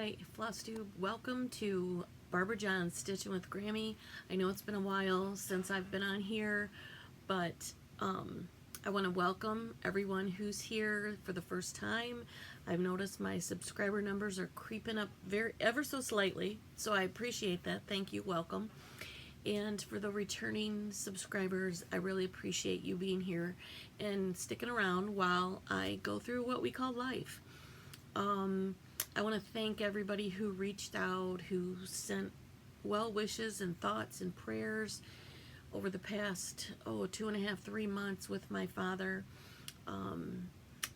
Hi, Flosstube. Welcome to Barbara John's Stitching with Grammy. I know it's been a while since I've been on here, but I want to welcome everyone who's here for the first time. I've noticed my subscriber numbers are creeping up ever so slightly, so I appreciate that. Thank you. Welcome. And for the returning subscribers, I really appreciate you being here and sticking around while I go through what we call life. I want to thank everybody who reached out, who sent well wishes and thoughts and prayers over the past 2.5, 3 months with my father.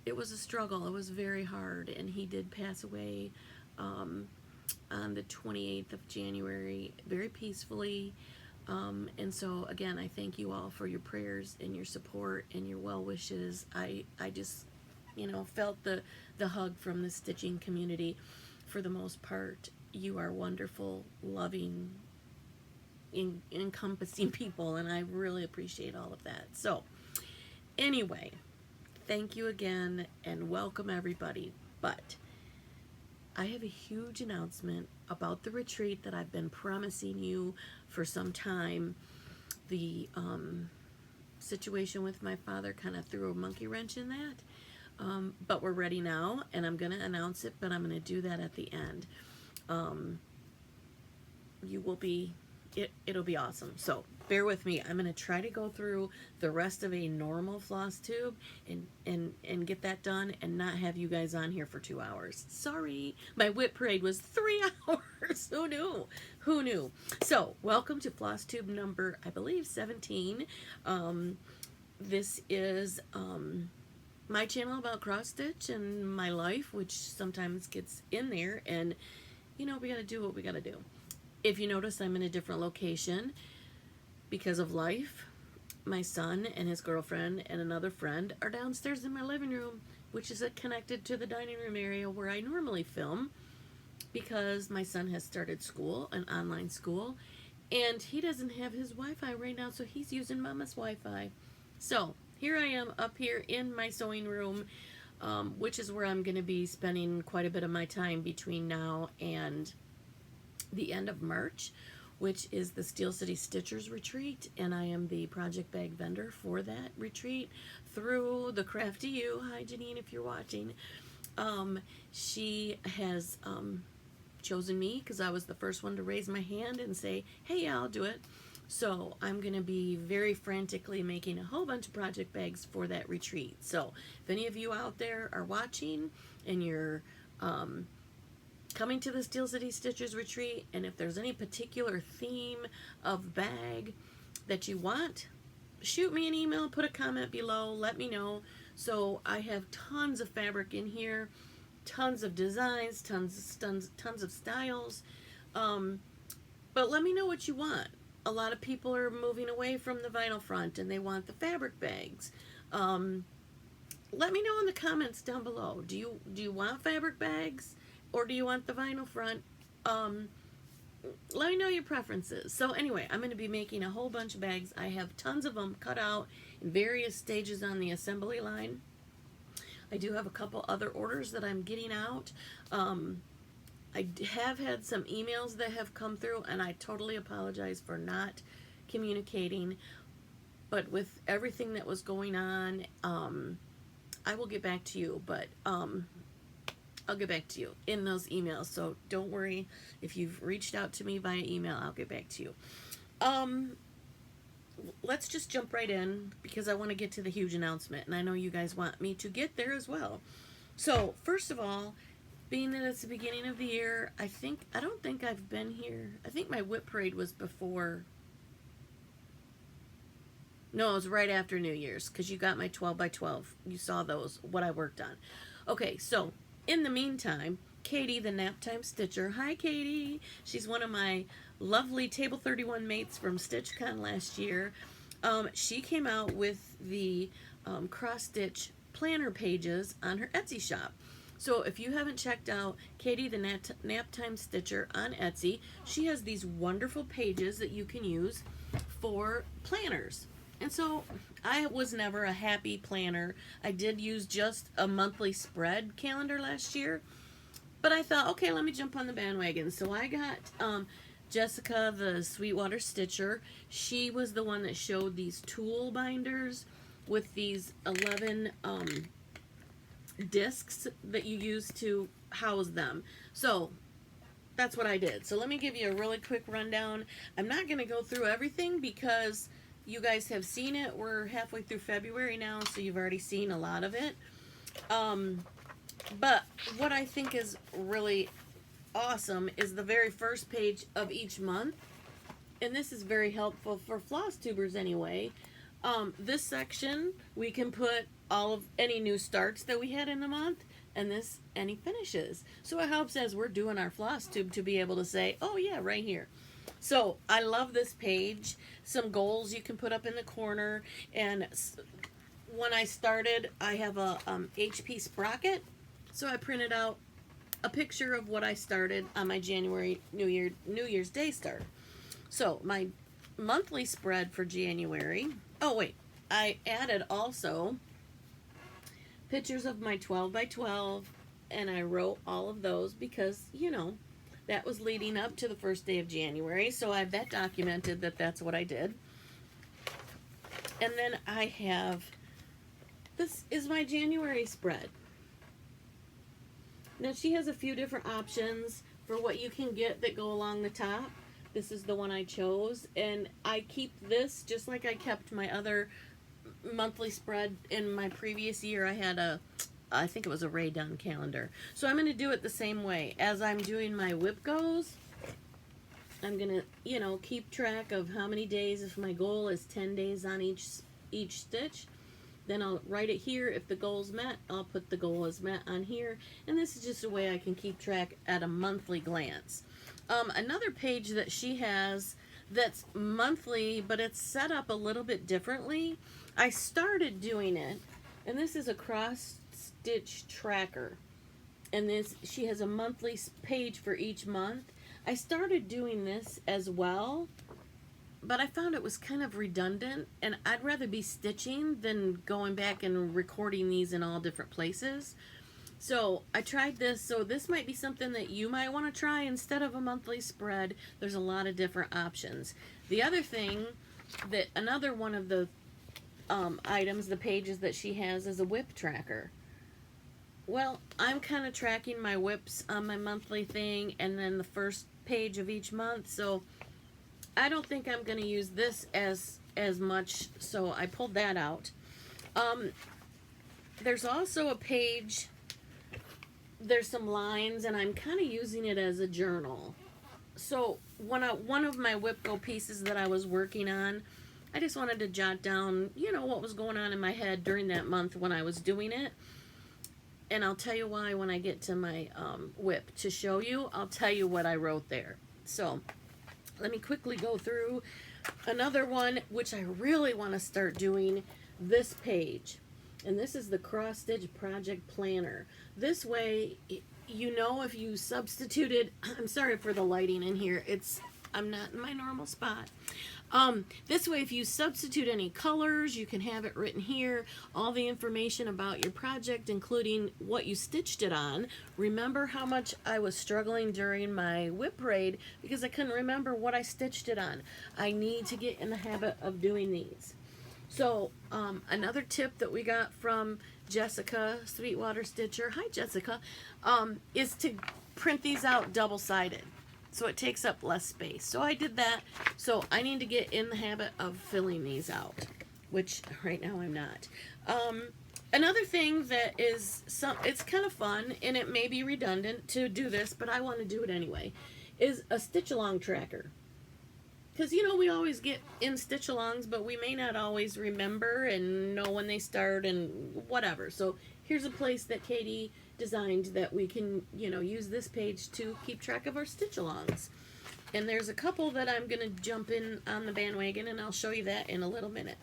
It was a struggle. It was very hard, and he did pass away on the 28th of January very peacefully. And so again, I thank you all for your prayers and your support and your well wishes. I just felt the hug from the stitching community. For the most part, you are wonderful, loving, encompassing people, and I really appreciate all of that. So anyway, thank you again and welcome everybody. But I have a huge announcement about the retreat that I've been promising you for some time. The situation with my father kind of threw a monkey wrench in that. But we're ready now, and I'm going to announce it, but I'm going to do that at the end. It'll be awesome. So bear with me. I'm going to try to go through the rest of a normal floss tube and get that done and not have you guys on here for 2 hours. Sorry. My whip parade was 3 hours. Who knew? Who knew? So welcome to floss tube number, I believe, 17. This is my channel about cross stitch and my life, which sometimes gets in there, and we got to do what we got to do. If you notice, I'm in a different location because of life. My son and his girlfriend and another friend are downstairs in my living room, which is connected to the dining room area where I normally film, because my son has started school, an online school, and he doesn't have his Wi-Fi right now, so he's using Mama's Wi-Fi. So here I am up here in my sewing room, which is where I'm going to be spending quite a bit of my time between now and the end of March, which is the Steel City Stitchers Retreat, and I am the project bag vendor for that retreat through the Crafty You. Hi, Janine, if you're watching. She has chosen me because I was the first one to raise my hand and say, hey, yeah, I'll do it. So I'm going to be very frantically making a whole bunch of project bags for that retreat. So if any of you out there are watching and you're coming to the Steel City Stitchers Retreat, and if there's any particular theme of bag that you want, shoot me an email, put a comment below, let me know. So I have tons of fabric in here, tons of designs, tons of styles. But let me know what you want. A lot of people are moving away from the vinyl front and they want the fabric bags. Let me know in the comments down below. Do you want fabric bags or do you want the vinyl front? Let me know your preferences. So anyway, I'm going to be making a whole bunch of bags. I have tons of them cut out in various stages on the assembly line. I do have a couple other orders that I'm getting out. I have had some emails that have come through, and I totally apologize for not communicating. But with everything that was going on, I will get back to you. But I'll get back to you in those emails. So don't worry. If you've reached out to me via email, I'll get back to you. Let's just jump right in because I want to get to the huge announcement. And I know you guys want me to get there as well. So first of all, being that it's the beginning of the year, I don't think I've been here. I think my whip parade was before. No, it was right after New Year's because you got my 12 by 12. You saw those, what I worked on. Okay, so in the meantime, Katie, the Naptime Stitcher. Hi, Katie. She's one of my lovely Table 31 mates from StitchCon last year. She came out with the cross-stitch planner pages on her Etsy shop. So if you haven't checked out Katie the Naptime Stitcher on Etsy, she has these wonderful pages that you can use for planners. And so I was never a happy planner. I did use just a monthly spread calendar last year, But I thought, okay, let me jump on the bandwagon. So I got Jessica, the Sweetwater Stitcher. She was the one that showed these tool binders with these 11 discs that you use to house them. So that's what I did. So let me give you a really quick rundown. I'm not going to go through everything because you guys have seen it. We're halfway through February now, so you've already seen a lot of it. But what I think is really awesome is the very first page of each month. And this is very helpful for floss tubers anyway. This section, we can put all of any new starts that we had in the month, and this, any finishes. So it helps as we're doing our floss tube to be able to say, oh yeah, right here. So I love this page. Some goals you can put up in the corner. And when I started, I have a HP sprocket. So I printed out a picture of what I started on my January New Year's Day start. So my monthly spread for January. Oh wait, I added also pictures of my 12 by 12, and I wrote all of those because, you know, that was leading up to the first day of January. So I have that documented that that's what I did. And then I have, this is my January spread. Now she has a few different options for what you can get that go along the top. This is the one I chose, and I keep this just like I kept my other monthly spread in my previous year. I had I think it was a Ray Dunn calendar. So I'm going to do it the same way. As I'm doing my whip goes, I'm going to, you know, keep track of how many days. If my goal is 10 days on each stitch, then I'll write it here. If the goal's met, I'll put the goal is met on here. And this is just a way I can keep track at a monthly glance. Another page that she has that's monthly, but it's set up a little bit differently. I started doing it, and this is a cross stitch tracker. And this, she has a monthly page for each month. I started doing this as well, but I found it was kind of redundant, and I'd rather be stitching than going back and recording these in all different places. So I tried this, so this might be something that you might want to try instead of a monthly spread. There's a lot of different options. The other thing, that another one of the items, the pages that she has, is a whip tracker. Well, I'm kind of tracking my whips on my monthly thing and then the first page of each month, so I don't think I'm going to use this as much, so I pulled that out. There's also a page, there's some lines, and I'm kind of using it as a journal. So one of my whip go pieces that I was working on, I just wanted to jot down, you know, what was going on in my head during that month when I was doing it. And I'll tell you why when I get to my whip to show you. I'll tell you what I wrote there. So let me quickly go through another one, which I really want to start doing, this page. And this is the Cross Stitch Project Planner. This way, you know, if you substituted, I'm sorry for the lighting in here, I'm not in my normal spot. This way, if you substitute any colors, you can have it written here, all the information about your project, including what you stitched it on. Remember how much I was struggling during my whip braid because I couldn't remember what I stitched it on. I need to get in the habit of doing these. So, another tip that we got from Jessica, Sweetwater Stitcher, hi Jessica, is to print these out double-sided, so it takes up less space. So I did that, so I need to get in the habit of filling these out, which right now I'm not. Another thing that is, it's kind of fun, and it may be redundant to do this, but I want to do it anyway, is a stitch-along tracker. Because, you know, we always get in stitch-alongs, but we may not always remember and know when they start and whatever. So here's a place that Katie designed that we can, you know, use this page to keep track of our stitch-alongs. And there's a couple that I'm going to jump in on the bandwagon, and I'll show you that in a minute.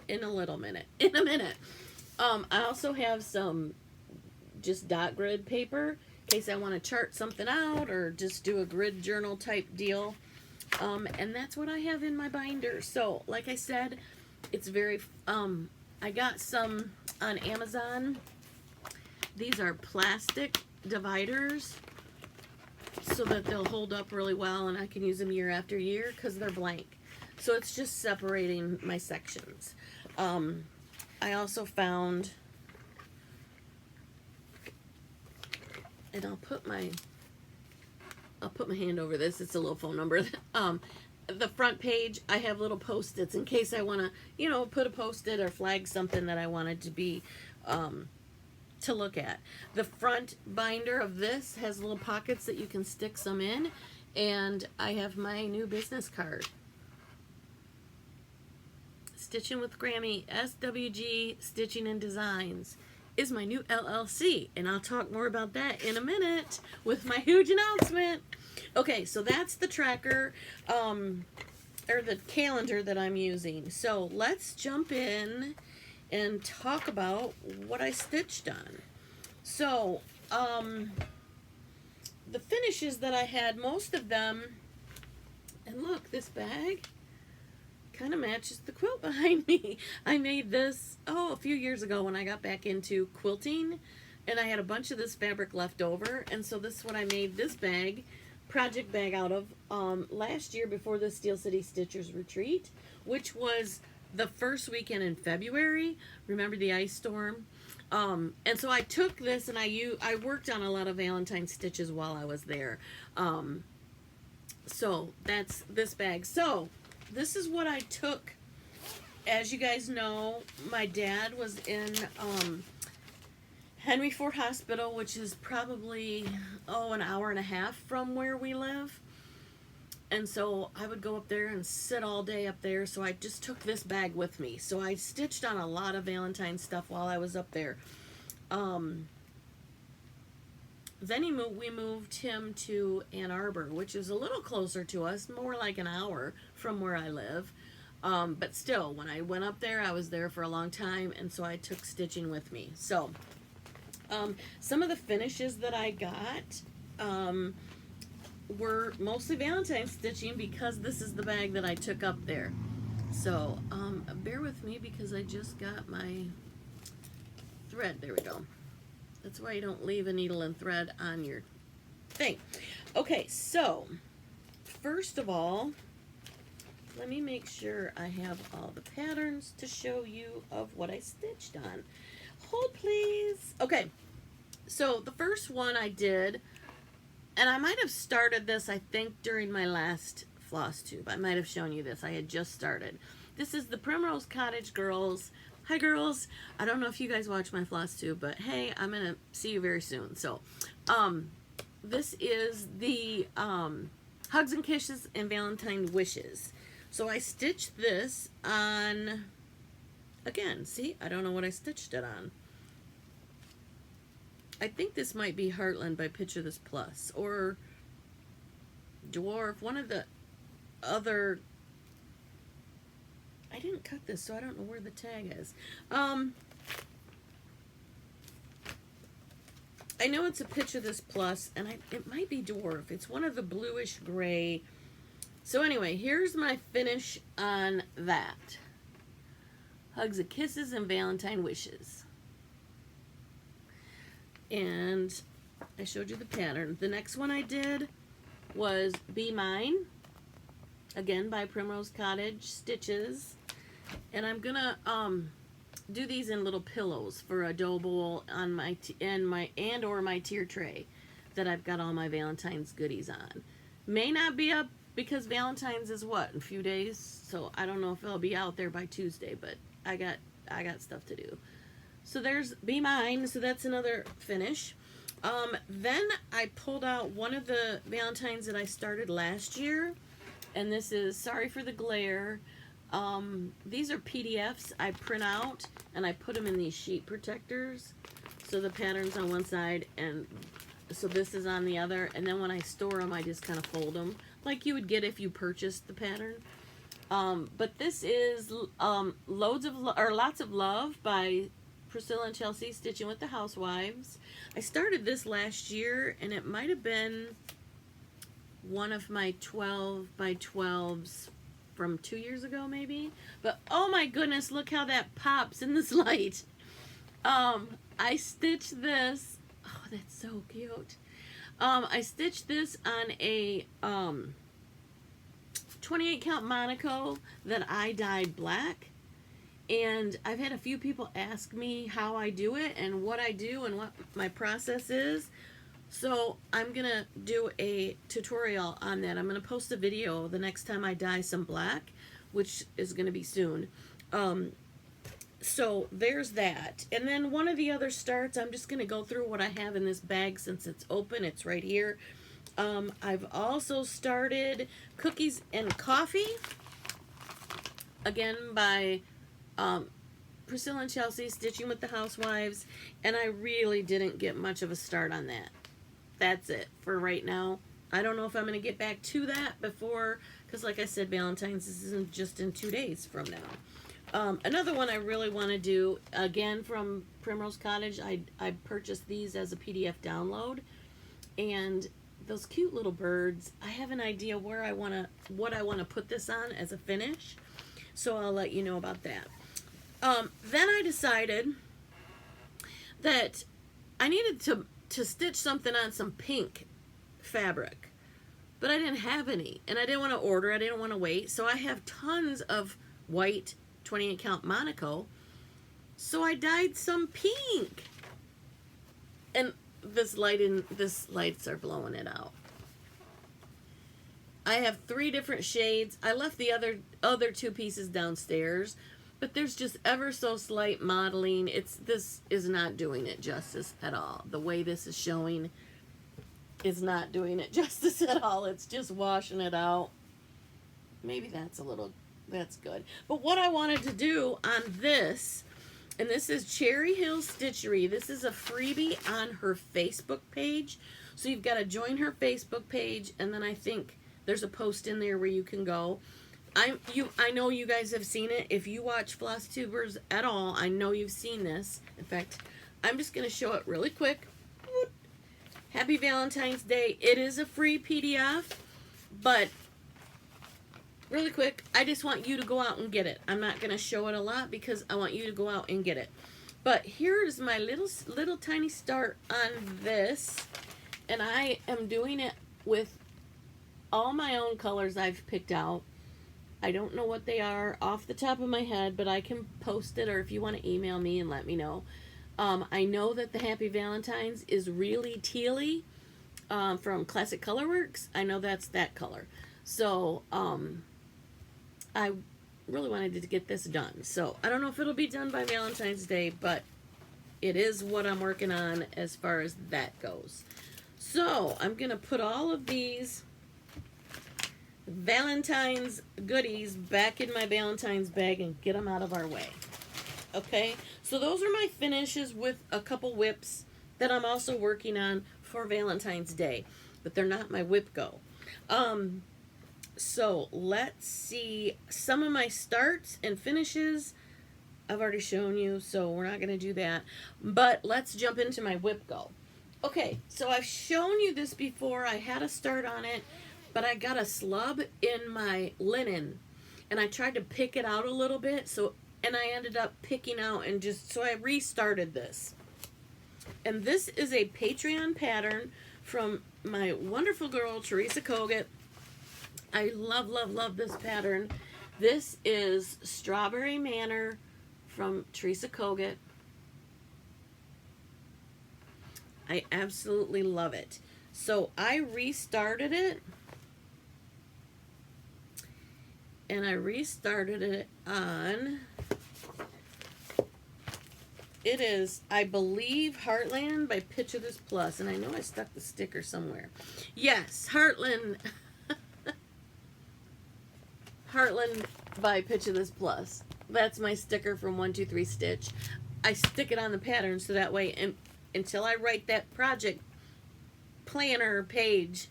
I also have some just dot grid paper in case I want to chart something out or just do a grid journal type deal. And that's what I have in my binder. So, like I said, it's very, I got some on Amazon. These are plastic dividers, so that they'll hold up really well and I can use them year after year because they're blank. So it's just separating my sections. I also found, and I'll put my hand over this. It's a little phone number. The front page, I have little post-its in case I want to, you know, put a post-it or flag something that I wanted to be, to look at. The front binder of this has little pockets that you can stick some in, and I have my new business card. Stitching with Grammy, SWG Stitching and Designs is my new LLC, and I'll talk more about that in a minute with my huge announcement. Okay, so that's the tracker, or the calendar that I'm using. So let's jump in and talk about what I stitched on. So, the finishes that I had, most of them, and look, this bag kind of matches the quilt behind me. I made this, a few years ago when I got back into quilting, and I had a bunch of this fabric left over, and so this is what I made this bag, project bag out of, last year before the Steel City Stitchers Retreat, which was the first weekend in February. Remember the ice storm? And so I took this and I worked on a lot of Valentine stitches while I was there. So that's this bag. So this is what I took. As you guys know, my dad was in Henry Ford Hospital, which is probably, an hour and a half from where we live. And so I would go up there and sit all day up there. So I just took this bag with me. So I stitched on a lot of Valentine stuff while I was up there. Then we moved him to Ann Arbor, which is a little closer to us, more like an hour from where I live. But still, when I went up there, I was there for a long time. And so I took stitching with me. So some of the finishes that I got, were mostly Valentine stitching because this is the bag that I took up there. So, bear with me because I just got my thread. There we go. That's why you don't leave a needle and thread on your thing. Okay, so, first of all, let me make sure I have all the patterns to show you of what I stitched on. Hold, please. Okay, so the first one I did, and I might have started this, I think, during my last floss tube. I might have shown you this. I had just started. This is the Primrose Cottage Girls. Hi, girls. I don't know if you guys watch my floss tube, but hey, I'm going to see you very soon. So, this is the Hugs and Kisses and Valentine Wishes. So I stitched this on, again, see, I don't know what I stitched it on. I think this might be Heartland by Picture This Plus, or Dwarf, one of the other, I didn't cut this, so I don't know where the tag is. I know it's a Picture This Plus, and it might be Dwarf. It's one of the bluish gray. So anyway, here's my finish on that. Hugs and Kisses and Valentine Wishes. And I showed you the pattern. The next one I did was Be Mine, again by Primrose Cottage Stitches. And I'm gonna do these in little pillows for a dough bowl on my or my tier tray that I've got all my Valentine's goodies on. May not be up because Valentine's is what, in a few days, so I don't know if it'll be out there by Tuesday, but I got stuff to do. So there's Be Mine, so that's another finish. Then I pulled out one of the Valentines that I started last year, and this is Sorry for the Glare. These are PDFs I print out, and I put them in these sheet protectors. So the pattern's on one side, and so this is on the other, and then when I store them, I just kind of fold them, like you would get if you purchased the pattern. But this is Lots of Love by Priscilla and Chelsea, Stitching with the Housewives. I started this last year, and it might have been one of my 12 by 12s from 2 years ago, maybe. But oh my goodness, look how that pops in this light. I stitched this. Oh, that's so cute. I stitched this on a 28 count Monaco that I dyed black. And I've had a few people ask me how I do it and what I do and what my process is. So I'm going to do a tutorial on that. I'm going to post a video the next time I dye some black, which is going to be soon. So there's that. And then one of the other starts, I'm just going to go through what I have in this bag since it's open. It's right here. I've also started Cookies and Coffee, again by Priscilla and Chelsea, Stitching with the Housewives, and I really didn't get much of a start on that. That's it for right now. I don't know if I'm going to get back to that before, because like I said, Valentine's isn't just in 2 days from now. Another one I really want to do, again from Primrose Cottage, I purchased these as a PDF download, and those cute little birds, I have an idea where what I want to put this on as a finish, so I'll let you know about that. Then I decided that I needed to stitch something on some pink fabric, but I didn't have any, and I didn't want to order, I didn't want to wait, so I have tons of white 28 count Monaco, so I dyed some pink, and this lights are blowing it out. I have 3 different shades. I left the other 2 pieces downstairs, but there's just ever so slight modeling. This is not doing it justice at all. The way this is showing is not doing it justice at all. It's just washing it out. Maybe that's good. But what I wanted to do on this, and this is Cherry Hill Stitchery. This is a freebie on her Facebook page. So you've got to join her Facebook page, and then I think there's a post in there where you can go. I know you guys have seen it. If you watch Flosstubers at all, I know you've seen this. In fact, I'm just going to show it really quick. Happy Valentine's Day. It is a free PDF, but really quick, I just want you to go out and get it. I'm not going to show it a lot because I want you to go out and get it. But here's my little tiny start on this, and I am doing it with all my own colors I've picked out. I don't know what they are off the top of my head, but I can post it, or if you want to email me and let me know. I know that the Happy Valentine's is really tealy from Classic Colorworks. I know that's that color. So I really wanted to get this done. So I don't know if it'll be done by Valentine's Day, but it is what I'm working on as far as that goes. So I'm going to put all of these Valentine's goodies back in my Valentine's bag and get them out of our way. Okay, so those are my finishes with a couple whips that I'm also working on for Valentine's Day, but they're not my whip go. So let's see some of my starts and finishes. I've already shown you, so we're not going to do that, but let's jump into my whip go. Okay, so I've shown you this before. I had a start on it, but I got a slub in my linen, and I tried to pick it out a little bit, and I ended up picking out, and so I restarted this. And this is a Patreon pattern from my wonderful girl, Teresa Kogut. I love, love, love this pattern. This is Strawberry Manor from Teresa Kogut. I absolutely love it. So I restarted it. And I restarted it on, it is, I believe, Heartland by Picture This Plus. And I know I stuck the sticker somewhere. Yes, Heartland. Heartland by Picture This Plus. That's my sticker from 123 Stitch. I stick it on the pattern so that way, and until I write that project planner page,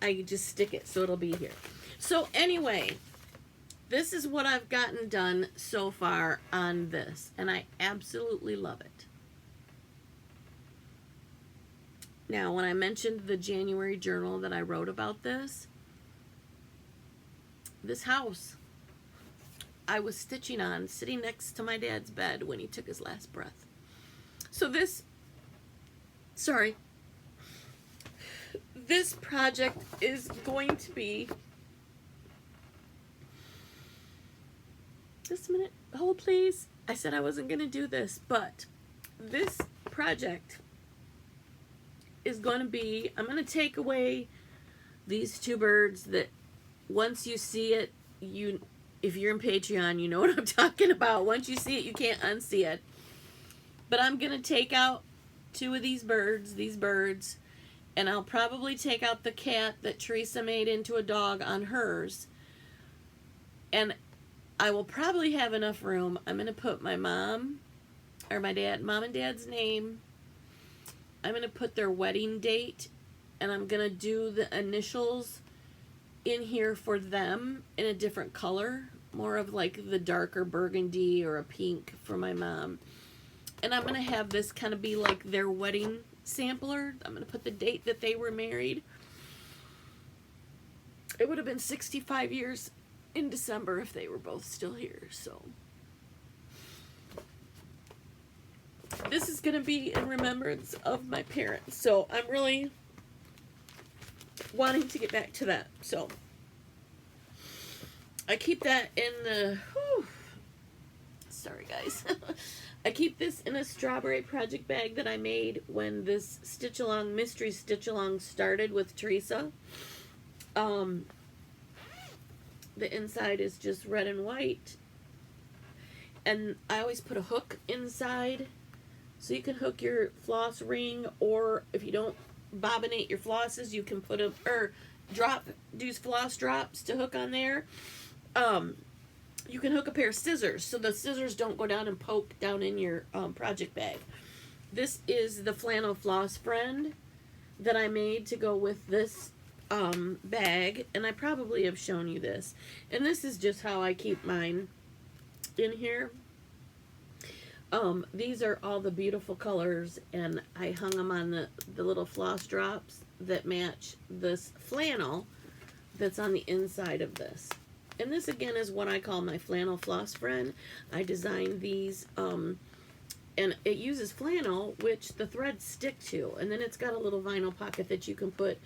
I just stick it so it'll be here. So anyway, this is what I've gotten done so far on this, and I absolutely love it. Now, when I mentioned the January journal that I wrote about this house I was stitching on, sitting next to my dad's bed when he took his last breath. So this, sorry. this project is going to be, just a minute, hold please. I said I wasn't going to do this, but this project is going to be, I'm going to take away these two birds that once you see it, if you're in Patreon, you know what I'm talking about. Once you see it, you can't unsee it. But I'm going to take out two of these birds, and I'll probably take out the cat that Teresa made into a dog on hers. And I will probably have enough room. I'm going to put my mom and dad's name. I'm going to put their wedding date, and I'm going to do the initials in here for them in a different color, more of like the darker burgundy or a pink for my mom. And I'm going to have this kind of be like their wedding sampler. I'm going to put the date that they were married. It would have been 65 years in December if they were both still here. So this is going to be in remembrance of my parents. So I'm really wanting to get back to that. So I keep that in the, sorry guys. I keep this in a strawberry project bag that I made when this stitch along, mystery stitch along started with Teresa. The inside is just red and white, and I always put a hook inside so you can hook your floss ring, or if you don't bobbinate your flosses, you can put do floss drops to hook on there. You can hook a pair of scissors so the scissors don't go down and poke down in your project bag. This is the flannel floss friend that I made to go with this bag, and I probably have shown you this. And this is just how I keep mine in here. These are all the beautiful colors, and I hung them on the little floss drops that match this flannel that's on the inside of this. And this again is what I call my flannel floss friend. I designed these, and it uses flannel, which the threads stick to. And then it's got a little vinyl pocket that you can put,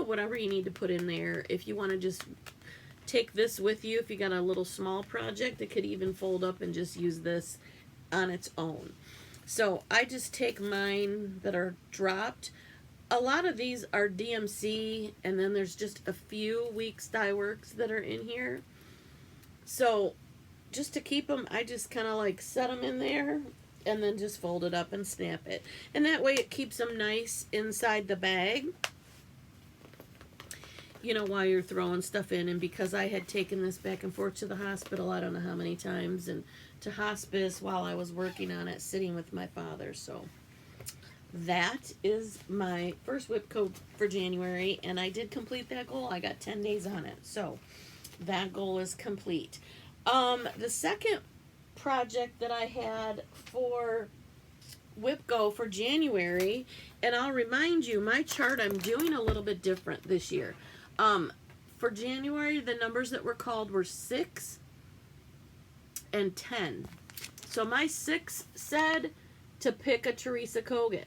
whatever you need to put in there. If you want to just take this with you, if you got a little small project, it could even fold up and just use this on its own. So I just take mine that are dropped. A lot of these are DMC, and then there's just a few Weeks Dye Works that are in here. So just to keep them, I just kind of like set them in there and then just fold it up and snap it. And that way it keeps them nice inside the bag, while you're throwing stuff in. And because I had taken this back and forth to the hospital, I don't know how many times, and to hospice while I was working on it, sitting with my father. So that is my first whip code for January, and I did complete that goal. I got 10 days on it, so that goal is complete. The second project that I had for Whip Go for January, and I'll remind you, my chart I'm doing a little bit different this year. For January, the numbers that were called were 6 and 10. So my 6 said to pick a Teresa Kogut,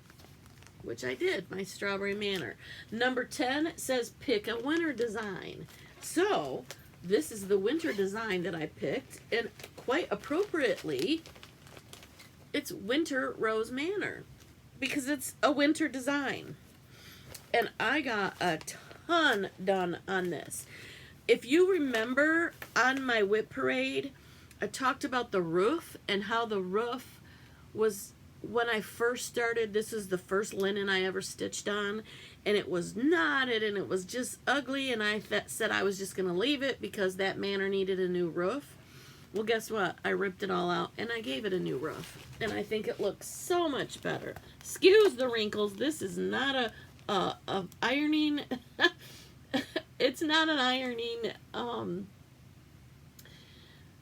which I did, my Strawberry Manor. Number 10 says pick a winter design. So this is the winter design that I picked, and quite appropriately, it's Winter Rose Manor, because it's a winter design. And I got a ton done on this. If you remember on my whip parade, I talked about the roof and how the roof was, when I first started, this is the first linen I ever stitched on, and it was knotted and it was just ugly, and I said I was just going to leave it because that manor needed a new roof. Well, guess what? I ripped it all out and I gave it a new roof, and I think it looks so much better. Excuse the wrinkles. This is not a ironing. It's not an ironing.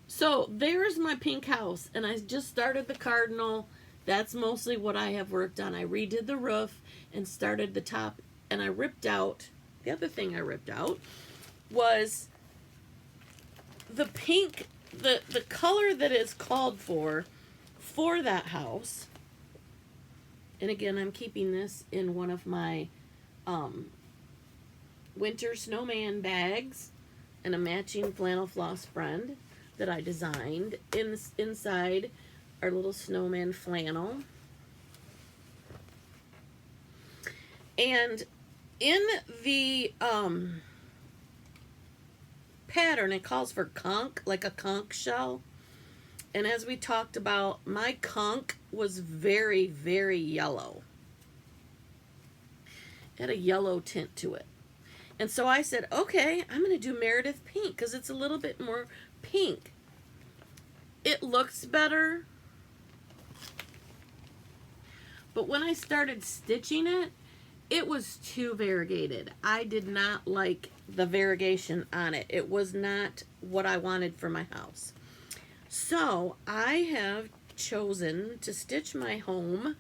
So there's my pink house, and I just started the cardinal. That's mostly what I have worked on. I redid the roof and started the top, and I ripped out, the other thing I ripped out was the pink, the color that is called for that house. And again, I'm keeping this in one of my winter snowman bags and a matching flannel floss friend that I designed inside our little snowman flannel. And in the pattern, it calls for conch, like a conch shell. And as we talked about, my conch was very, very yellow. It had a yellow tint to it. And so I said, okay, I'm going to do Meredith pink because it's a little bit more pink. It looks better. But when I started stitching it, it was too variegated. I did not like the variegation on it. It was not what I wanted for my house. So I have chosen to stitch my home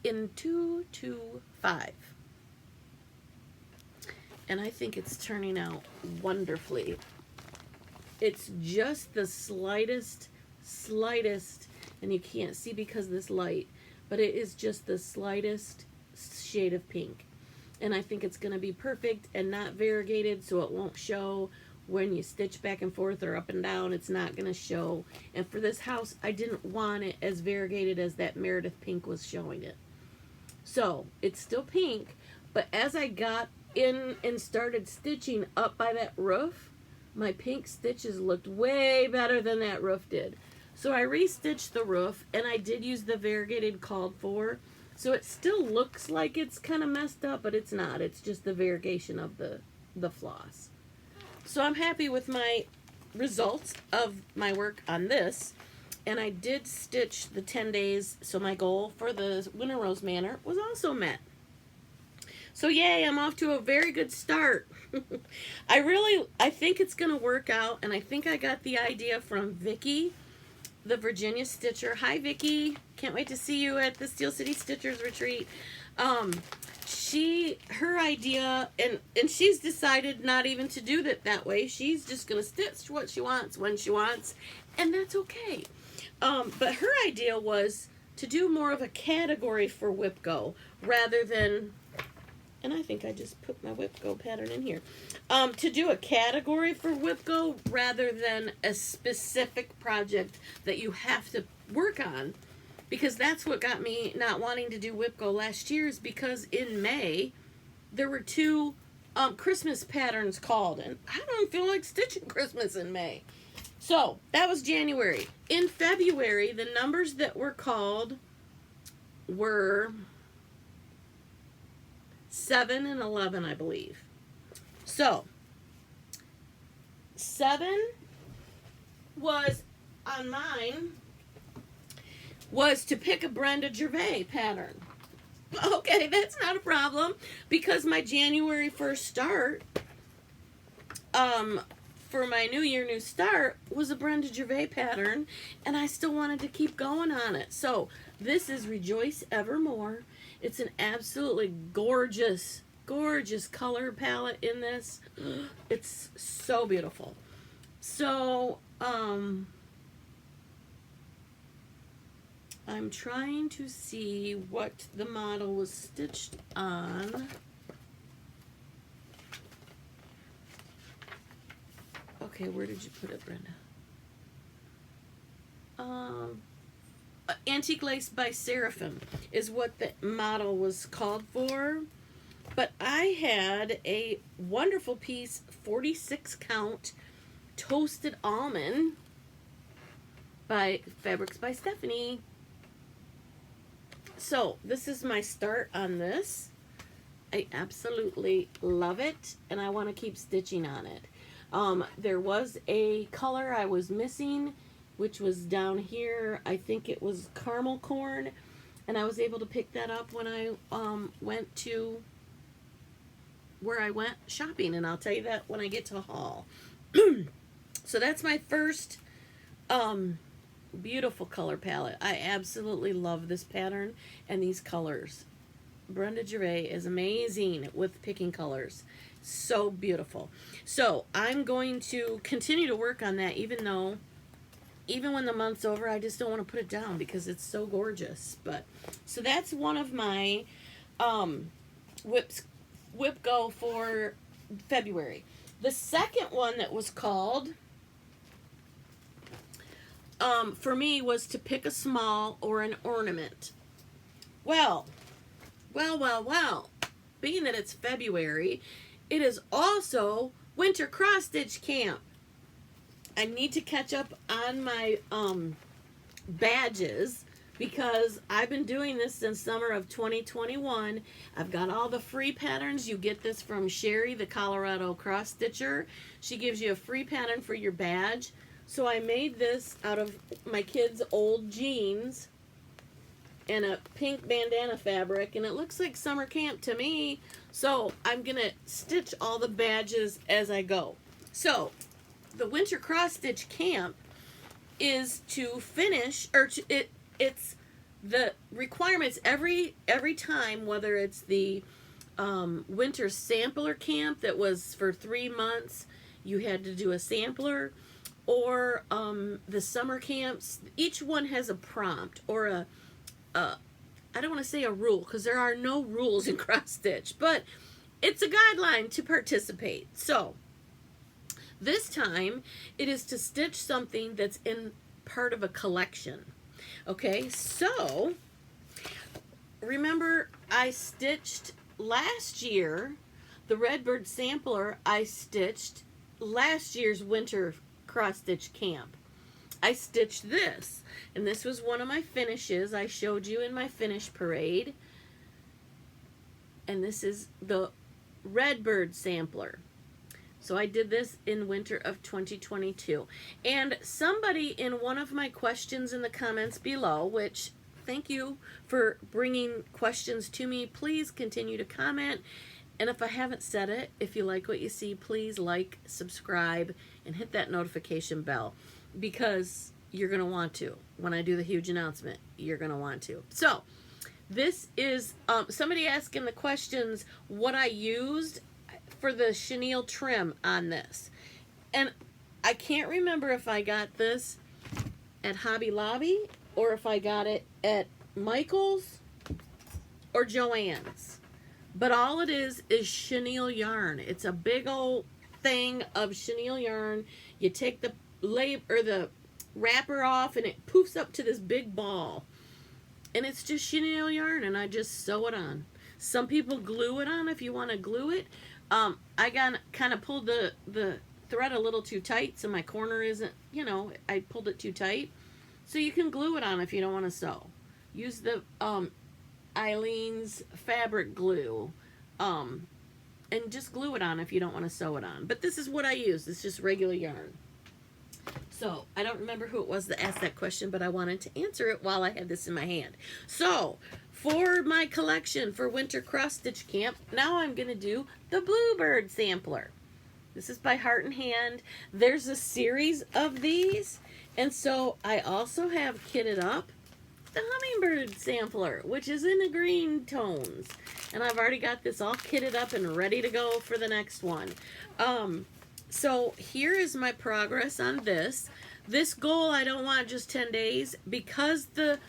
in 225. And I think it's turning out wonderfully. It's just the slightest, and you can't see because of this light, but it is just the slightest shade of pink. And I think it's going to be perfect and not variegated, so it won't show when you stitch back and forth or up and down. It's not going to show. And for this house, I didn't want it as variegated as that Meredith pink was showing it. So it's still pink, but as I got in and started stitching up by that roof, my pink stitches looked way better than that roof did. So I restitched the roof, and I did use the variegated called for. So it still looks like it's kind of messed up, but it's not. It's just the variegation of the floss. So I'm happy with my results of my work on this. And I did stitch the 10 days, so my goal for the Winter Rose Manor was also met. So yay, I'm off to a very good start. I think it's going to work out, and I think I got the idea from Vicki, the Virginia Stitcher. Hi, Vicki. Can't wait to see you at the Steel City Stitchers Retreat. Her idea, and she's decided not even to do that way. She's just going to stitch what she wants, when she wants, and that's okay. But her idea was to do more of a category for Whip Go rather than, and I think I just put my Whip Go pattern in here, to do a category for Whip Go rather than a specific project that you have to work on, because that's what got me not wanting to do Whip Go last year, is because in May there were 2 Christmas patterns called, and I don't feel like stitching Christmas in May. So that was January. In February, the numbers that were called were 7 and 11, I believe. So 7 was, on mine, was to pick a Brenda Gervais pattern. Okay, that's not a problem, because my January 1st start, for my New Year, New Start, was a Brenda Gervais pattern, and I still wanted to keep going on it. So this is Rejoice Evermore. It's an absolutely gorgeous, gorgeous color palette in this. It's so beautiful. So, I'm trying to see what the model was stitched on. Okay, where did you put it, Brenda? Antique Lace by Seraphim is what the model was called for. But I had a wonderful piece, 46 count, Toasted Almond by Fabrics by Stephanie. So this is my start on this. I absolutely love it, and I want to keep stitching on it. There was a color I was missing, which was down here. I think it was caramel corn, and I was able to pick that up when I went to where I went shopping, and I'll tell you that when I get to the haul. So that's my first beautiful color palette. I absolutely love this pattern and these colors. Brenda Gervais is amazing with picking colors. So beautiful. So I'm going to continue to work on that, even when the month's over, I just don't want to put it down because it's so gorgeous. But so that's one of my whip go for February. The second one that was called for me was to pick a small or an ornament. Well, being that it's February, it is also Winter Cross Stitch Camp. I need to catch up on my badges because I've been doing this since summer of 2021. I've got all the free patterns. You get this from Sherry, the Colorado cross stitcher. She gives you a free pattern for your badge. So I made this out of my kids' old jeans and a pink bandana fabric, and it looks like summer camp to me. So I'm gonna stitch all the badges as I go. So the Winter Cross Stitch Camp is to finish, or it's the requirements every time, whether it's the winter sampler camp that was for 3 months, you had to do a sampler, or the summer camps. Each one has a prompt or a I don't want to say a rule because there are no rules in cross stitch, but it's a guideline to participate. So this time it is to stitch something that's in part of a collection. Okay, so remember I stitched last year the Redbird sampler. I stitched last year's winter cross stitch camp. I stitched this, and this was one of my finishes I showed you in my finish parade, and this is the Redbird sampler. So I did this in winter of 2022, and somebody in one of my questions in the comments below, which thank you for bringing questions to me, please continue to comment, and if I haven't said it, if you like what you see, please like, subscribe, and hit that notification bell, because you're going to want to. When I do the huge announcement, you're going to want to. So this is somebody asking the questions what I used for the chenille trim on this. And I can't remember if I got this at Hobby Lobby or if I got it at Michael's or Joann's. But all it is chenille yarn. It's a big old thing of chenille yarn. You take the the wrapper off and it poofs up to this big ball, and it's just chenille yarn, and I just sew it on. Some people glue it on if you want to glue it. I kind of pulled the thread a little too tight, so my corner isn't, I pulled it too tight. So you can glue it on if you don't want to sew. Use the Eileen's fabric glue, and just glue it on if you don't want to sew it on. But this is what I use. It's just regular yarn. So I don't remember who it was that asked that question, but I wanted to answer it while I had this in my hand. So for my collection for Winter Cross Stitch Camp, now I'm going to do the Bluebird sampler. This is by Heart and Hand. There's a series of these, and so I also have kitted up the Hummingbird sampler, which is in the green tones, and I've already got this all kitted up and ready to go for the next one. So here is my progress on this. This goal I don't want just 10 days because the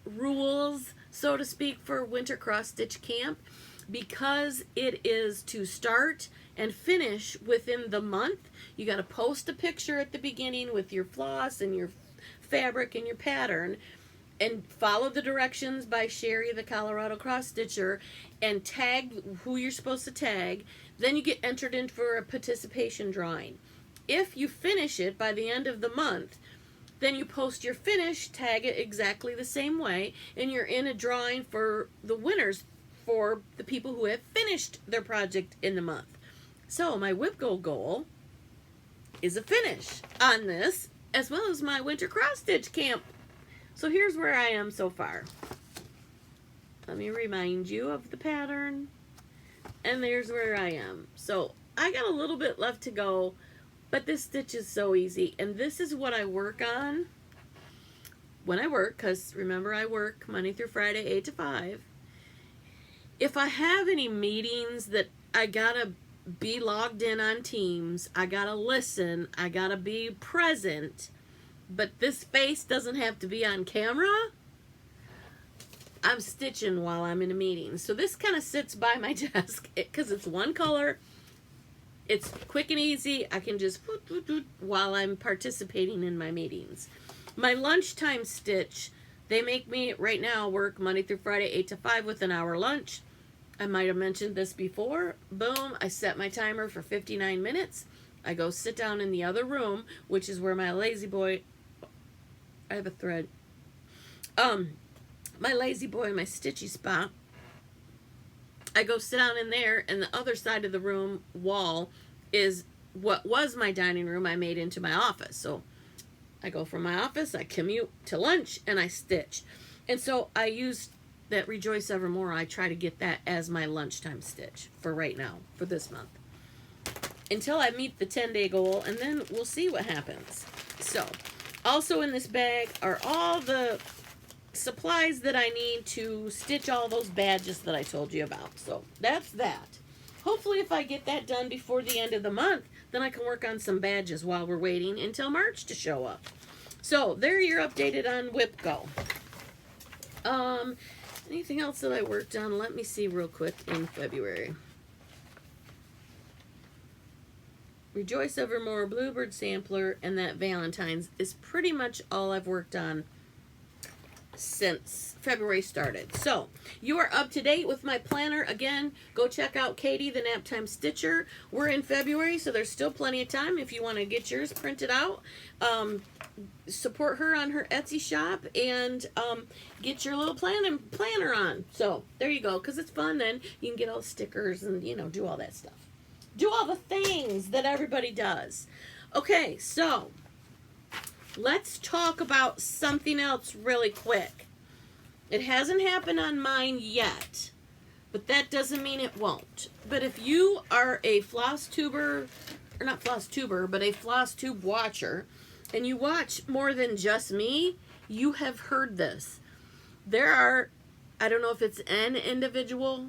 rules, so to speak, for Winter Cross Stitch Camp, because it is to start and finish within the month. You got to post a picture at the beginning with your floss and your fabric and your pattern, and follow the directions by Sherry, the Colorado cross stitcher, and tag who you're supposed to tag. Then you get entered in for a participation drawing. If you finish it by the end of the month, then you post your finish, tag it exactly the same way, and you're in a drawing for the winners, for the people who have finished their project in the month. So my whip goal is a finish on this, as well as my Winter Cross Stitch Camp. So here's where I am so far. Let me remind you of the pattern. And there's where I am. So I got a little bit left to go, but this stitch is so easy. And this is what I work on when I work, because remember I work Monday through Friday, 8 to 5. If I have any meetings that I gotta be logged in on Teams, I gotta listen, I gotta be present, but this face doesn't have to be on camera, I'm stitching while I'm in a meeting. So this kind of sits by my desk because it's one color. It's quick and easy. I can just while I'm participating in my meetings. My lunchtime stitch, they make me right now work Monday through Friday 8 to 5 with an hour lunch. I might have mentioned this before. Boom, I set my timer for 59 minutes. I go sit down in the other room, which is where my lazy boy, I have a thread. My lazy boy, my stitchy spot. I go sit down in there, and the other side of the room wall is what was my dining room I made into my office. So I go from my office, I commute to lunch, and I stitch. And so I use that Rejoice Evermore. I try to get that as my lunchtime stitch for right now, for this month. Until I meet the 10-day goal, and then we'll see what happens. So, also in this bag are all the supplies that I need to stitch all those badges that I told you about. So, that's that. Hopefully, if I get that done before the end of the month, then I can work on some badges while we're waiting until March to show up. So, there you're updated on Whip Go. Anything else that I worked on? Let me see real quick in February. Rejoice Evermore, Bluebird Sampler, and that Valentine's is pretty much all I've worked on since February started. So, you are up to date with my planner. Again, go check out Katie, the Naptime Stitcher. We're in February, so there's still plenty of time if you want to get yours printed out. Support her on her Etsy shop and get your little planner on. So, there you go, because it's fun then. You can get all stickers and, you know, do all that stuff. Do all the things that everybody does. Okay, so let's talk about something else really quick. It hasn't happened on mine yet, but that doesn't mean it won't. But if you are a floss tuber, or not floss tuber, but a floss tube watcher, and you watch more than just me, you have heard this. There are, I don't know if it's an individual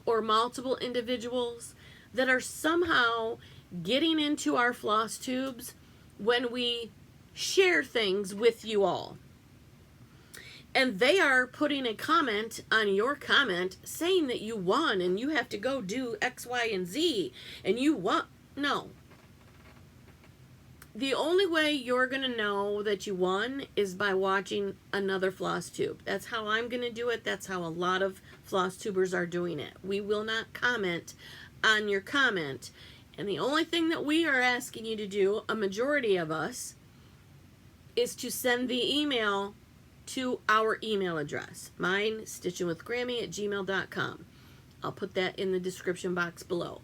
or multiple individuals that are somehow getting into our floss tubes when we share things with you all. And they are putting a comment on your comment saying that you won and you have to go do X, Y, and Z and you won. No. The only way you're going to know that you won is by watching another floss tube. That's how I'm going to do it. That's how a lot of floss tubers are doing it. We will not comment on your comment. And the only thing that we are asking you to do, a majority of us, is to send the email to our email address. Mine, stitchingwithgrammy@gmail.com. I'll put that in the description box below.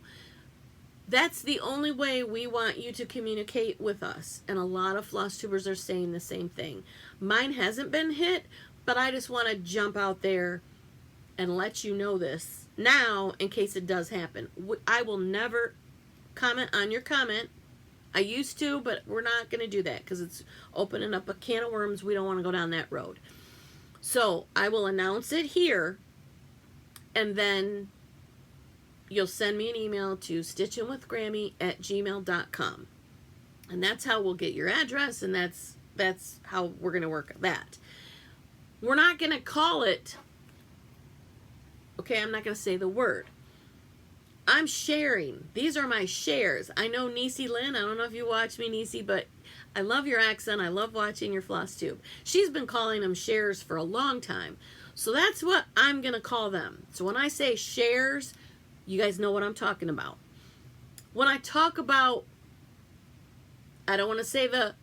That's the only way we want you to communicate with us. And a lot of floss tubers are saying the same thing. Mine hasn't been hit, but I just want to jump out there and let you know this now in case it does happen. I will never comment on your comment. I used to, but we're not going to do that because it's opening up a can of worms. We don't want to go down that road. So I will announce it here, and then you'll send me an email to stitchingwithgrammy@gmail.com. And that's how we'll get your address, and that's how we're going to work that. We're not going to call it, okay, I'm not going to say the word. I'm sharing. These are my shares. I know Niecy Lynn, I don't know if you watch me, Niecy, but I love your accent. I love watching your floss tube. She's been calling them shares for a long time. So that's what I'm going to call them. So when I say shares, you guys know what I'm talking about. When I talk about, I don't want to say the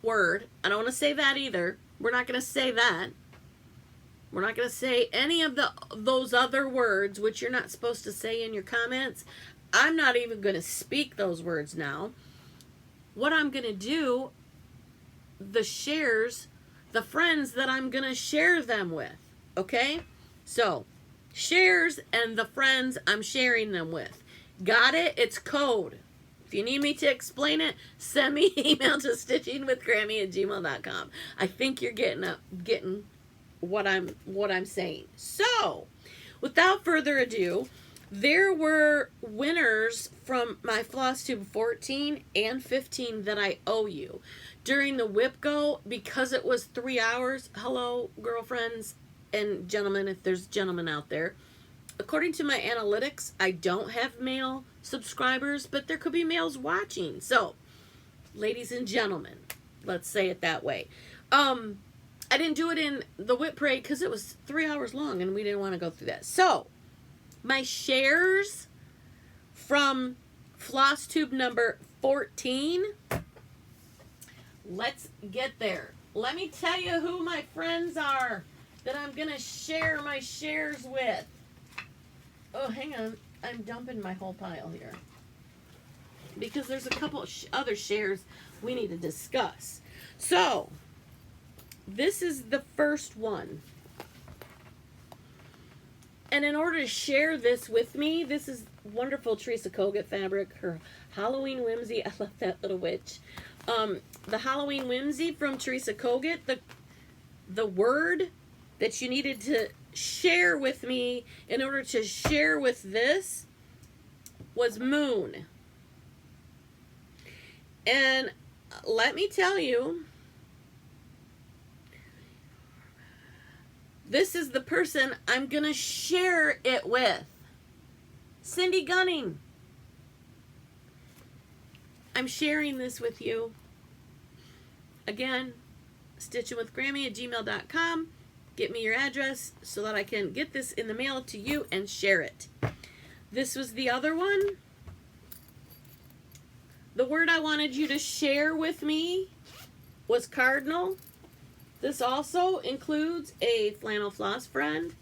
word. I don't want to say that either. We're not going to say that. We're not going to say any of those other words, which you're not supposed to say in your comments. I'm not even going to speak those words now. What I'm going to do, the shares, the friends that I'm going to share them with, okay? So, shares and the friends I'm sharing them with. Got it? It's code. If you need me to explain it, send me an email to stitchingwithgrammy@gmail.com. I think you're getting what I'm saying. So, without further ado, there were winners from my floss tube 14 and 15 that I owe you. During the Whip Go, because it was 3 hours, hello girlfriends, and gentlemen, if there's gentlemen out there, according to my analytics, I don't have male subscribers, but there could be males watching. So, ladies and gentlemen, let's say it that way. I didn't do it in the whip parade because it was 3 hours long and we didn't want to go through that. So, my shares from Flosstube number 14. Let's get there. Let me tell you who my friends are that I'm going to share my shares with. Oh, hang on. I'm dumping my whole pile here, because there's a couple other shares we need to discuss. So, this is the first one. And in order to share this with me, this is wonderful Teresa Kogut fabric, her Halloween Whimsy. I love that little witch. The Halloween Whimsy from Teresa Kogut. The word that you needed to share with me in order to share with this was moon. And let me tell you, this is the person I'm going to share it with. Cindy Gunning. I'm sharing this with you. Again, stitchingwithgrammy@gmail.com. Get me your address so that I can get this in the mail to you and share it. This was the other one. The word I wanted you to share with me was cardinal. This also includes a flannel floss friend.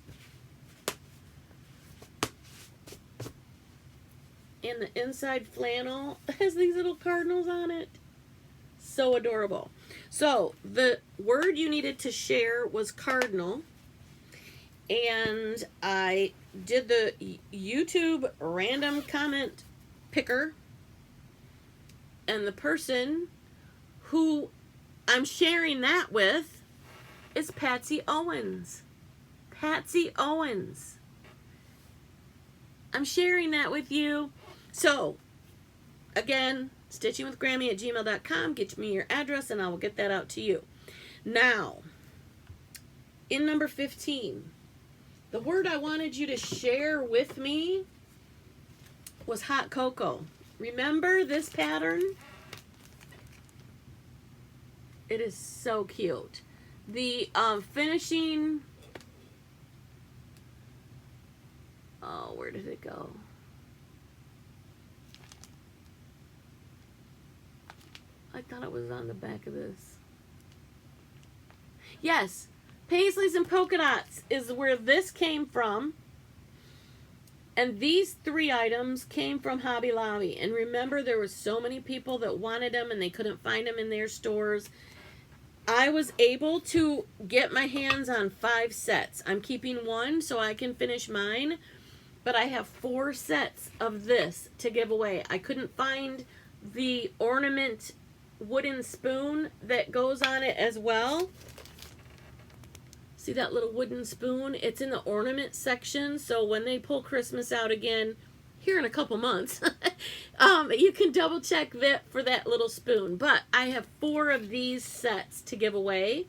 And the inside flannel has these little cardinals on it. So adorable. So, the word you needed to share was cardinal. And I did the YouTube random comment picker. And the person who I'm sharing that with is Patsy Owens. Patsy Owens. I'm sharing that with you. So, again, stitchingwithgrammy@gmail.com. Get me your address and I will get that out to you. Now, in number 15, the word I wanted you to share with me was hot cocoa. Remember this pattern? It is so cute. The finishing... Oh, where did it go? I thought it was on the back of this. Yes, paisleys and polka dots is where this came from. And these 3 items came from Hobby Lobby. And remember, there were so many people that wanted them and they couldn't find them in their stores. I was able to get my hands on 5 sets. I'm keeping 1 so I can finish mine. But I have 4 sets of this to give away. I couldn't find the ornament wooden spoon that goes on it as well. See that little wooden spoon? It's in the ornament section, so when they pull Christmas out again here in a couple months, you can double check that for that little spoon. But I have 4 of these sets to give away.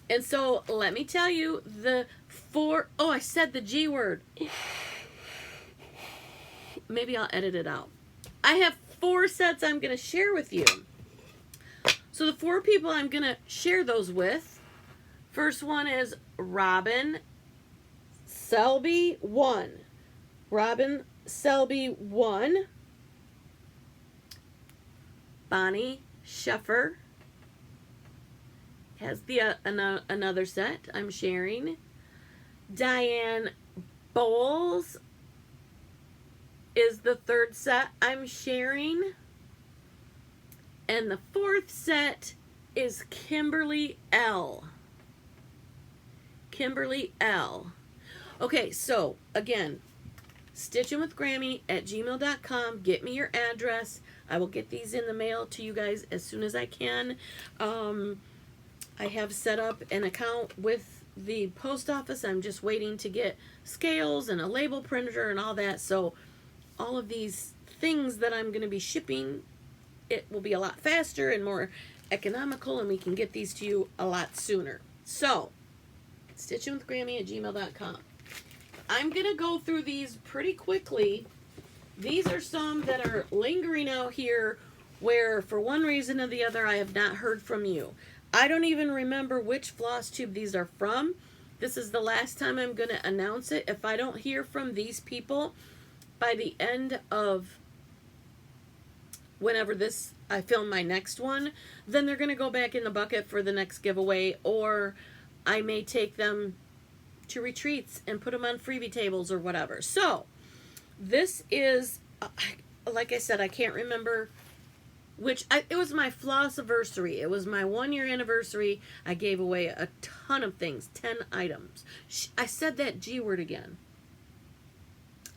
And so let me tell you, the 4... Oh, I said the G word. Maybe I'll edit it out. I have 4 sets I'm going to share with you. So the 4 people I'm going to share those with, first one is Robin Selby 1. Robin Selby 1. Bonnie Sheffer has the another set I'm sharing. Diane Bowles is the 3rd set I'm sharing. And the 4th set is Kimberly L. Kimberly L. Okay, so again, stitchingwithgrammy@gmail.com. Get me your address. I will get these in the mail to you guys as soon as I can. I have set up an account with the post office. I'm just waiting to get scales and a label printer and all that. So all of these things that I'm going to be shipping, it will be a lot faster and more economical, and we can get these to you a lot sooner. So, stitchingwithgrammy@gmail.com. I'm going to go through these pretty quickly. These are some that are lingering out here where, for one reason or the other, I have not heard from you. I don't even remember which floss tube these are from. This is the last time I'm going to announce it. If I don't hear from these people by the end of whenever I film my next one, then they're going to go back in the bucket for the next giveaway, or I may take them to retreats and put them on freebie tables or whatever. So this is, like I said, I can't remember it was my floss-iversary. It was my 1-year anniversary. I gave away a ton of things, 10 items. I said that G word again.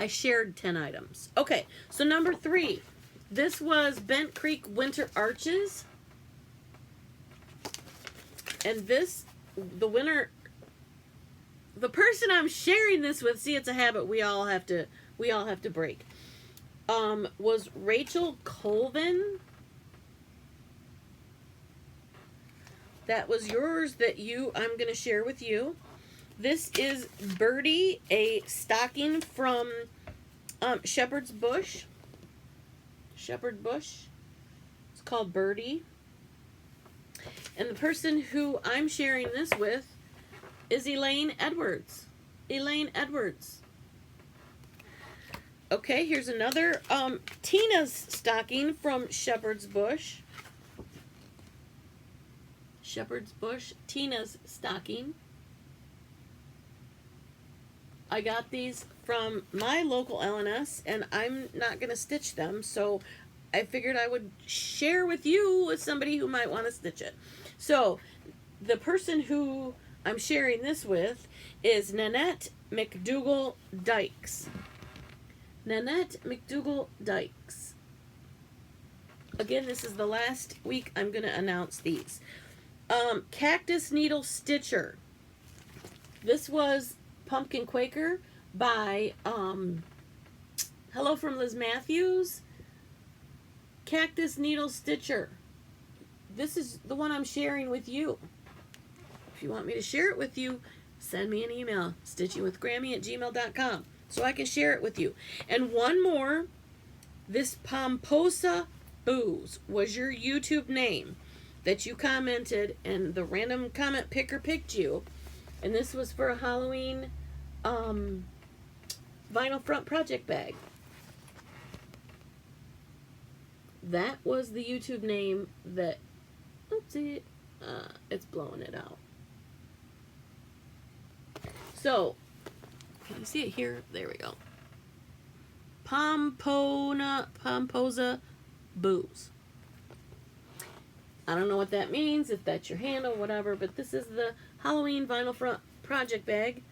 I shared 10 items. Okay, so number 3. This was Bent Creek Winter Arches. And this, the person I'm sharing this with, see, it's a habit we all have to break, was Rachel Colvin. That was yours that I'm going to share with you. This is Birdie, a stocking from Shepherd's Bush. Shepherd Bush. It's called Birdie. And the person who I'm sharing this with is Elaine Edwards. Elaine Edwards. Okay, here's another Tina's stocking from Shepherd's Bush. Shepherd's Bush, Tina's stocking. I got these from my local LNS, and I'm not going to stitch them, so I figured I would share with you with somebody who might want to stitch it. So the person who I'm sharing this with is Nanette McDougall Dykes. Nanette McDougall Dykes. Again, this is the last week I'm going to announce these. Cactus Needle Stitcher. This was Pumpkin Quaker by Hello from Liz Matthews. Cactus Needle Stitcher. This is the one I'm sharing with you. If you want me to share it with you, send me an email, stitchingwithgrammy@gmail.com, so I can share it with you. And one more, this Pomposa Booze was your YouTube name that you commented, and the random comment picker picked you. And this was for a Halloween vinyl front project bag. That was the YouTube name that, oopsie, it's blowing it out. So, can you see it here? There we go. Pomposa Booze. I don't know what that means, if that's your handle, whatever, but this is the Halloween vinyl front project bag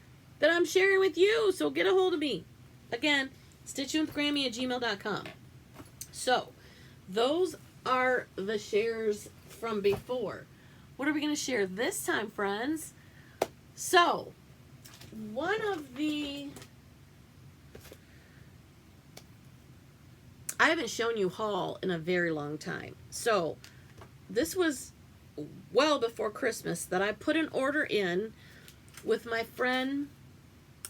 that I'm sharing with you, so get a hold of me. Again, stitchingwithgrammy@gmail.com. So, those are the shares from before. What are we going to share this time, friends? So, one of the... I haven't shown you haul in a very long time. So, this was well before Christmas that I put an order in with my friend,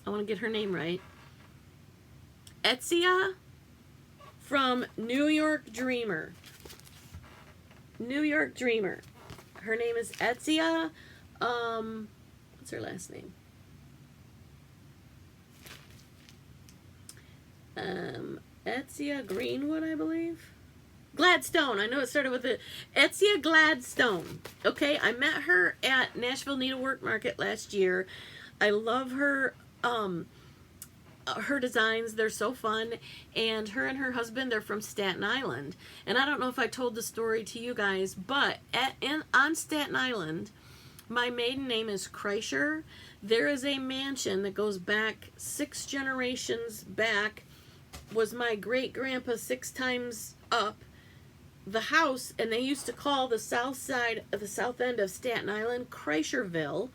I want to get her name right, Etsia from New York Dreamer. New York Dreamer. Her name is Etsia. What's her last name? Etsia Greenwood, I believe. Gladstone. I know it started with it. Etsia Gladstone. Okay, I met her at Nashville Needlework Market last year. I love her designs. They're so fun. And her husband, they're from Staten Island. And I don't know if I told the story to you guys, but on Staten Island, my maiden name is Kreischer. There is a mansion that goes back 6 generations back. Was my great-grandpa 6 times up. The house, and they used to call the south side of the south end of Staten Island Kreischerville.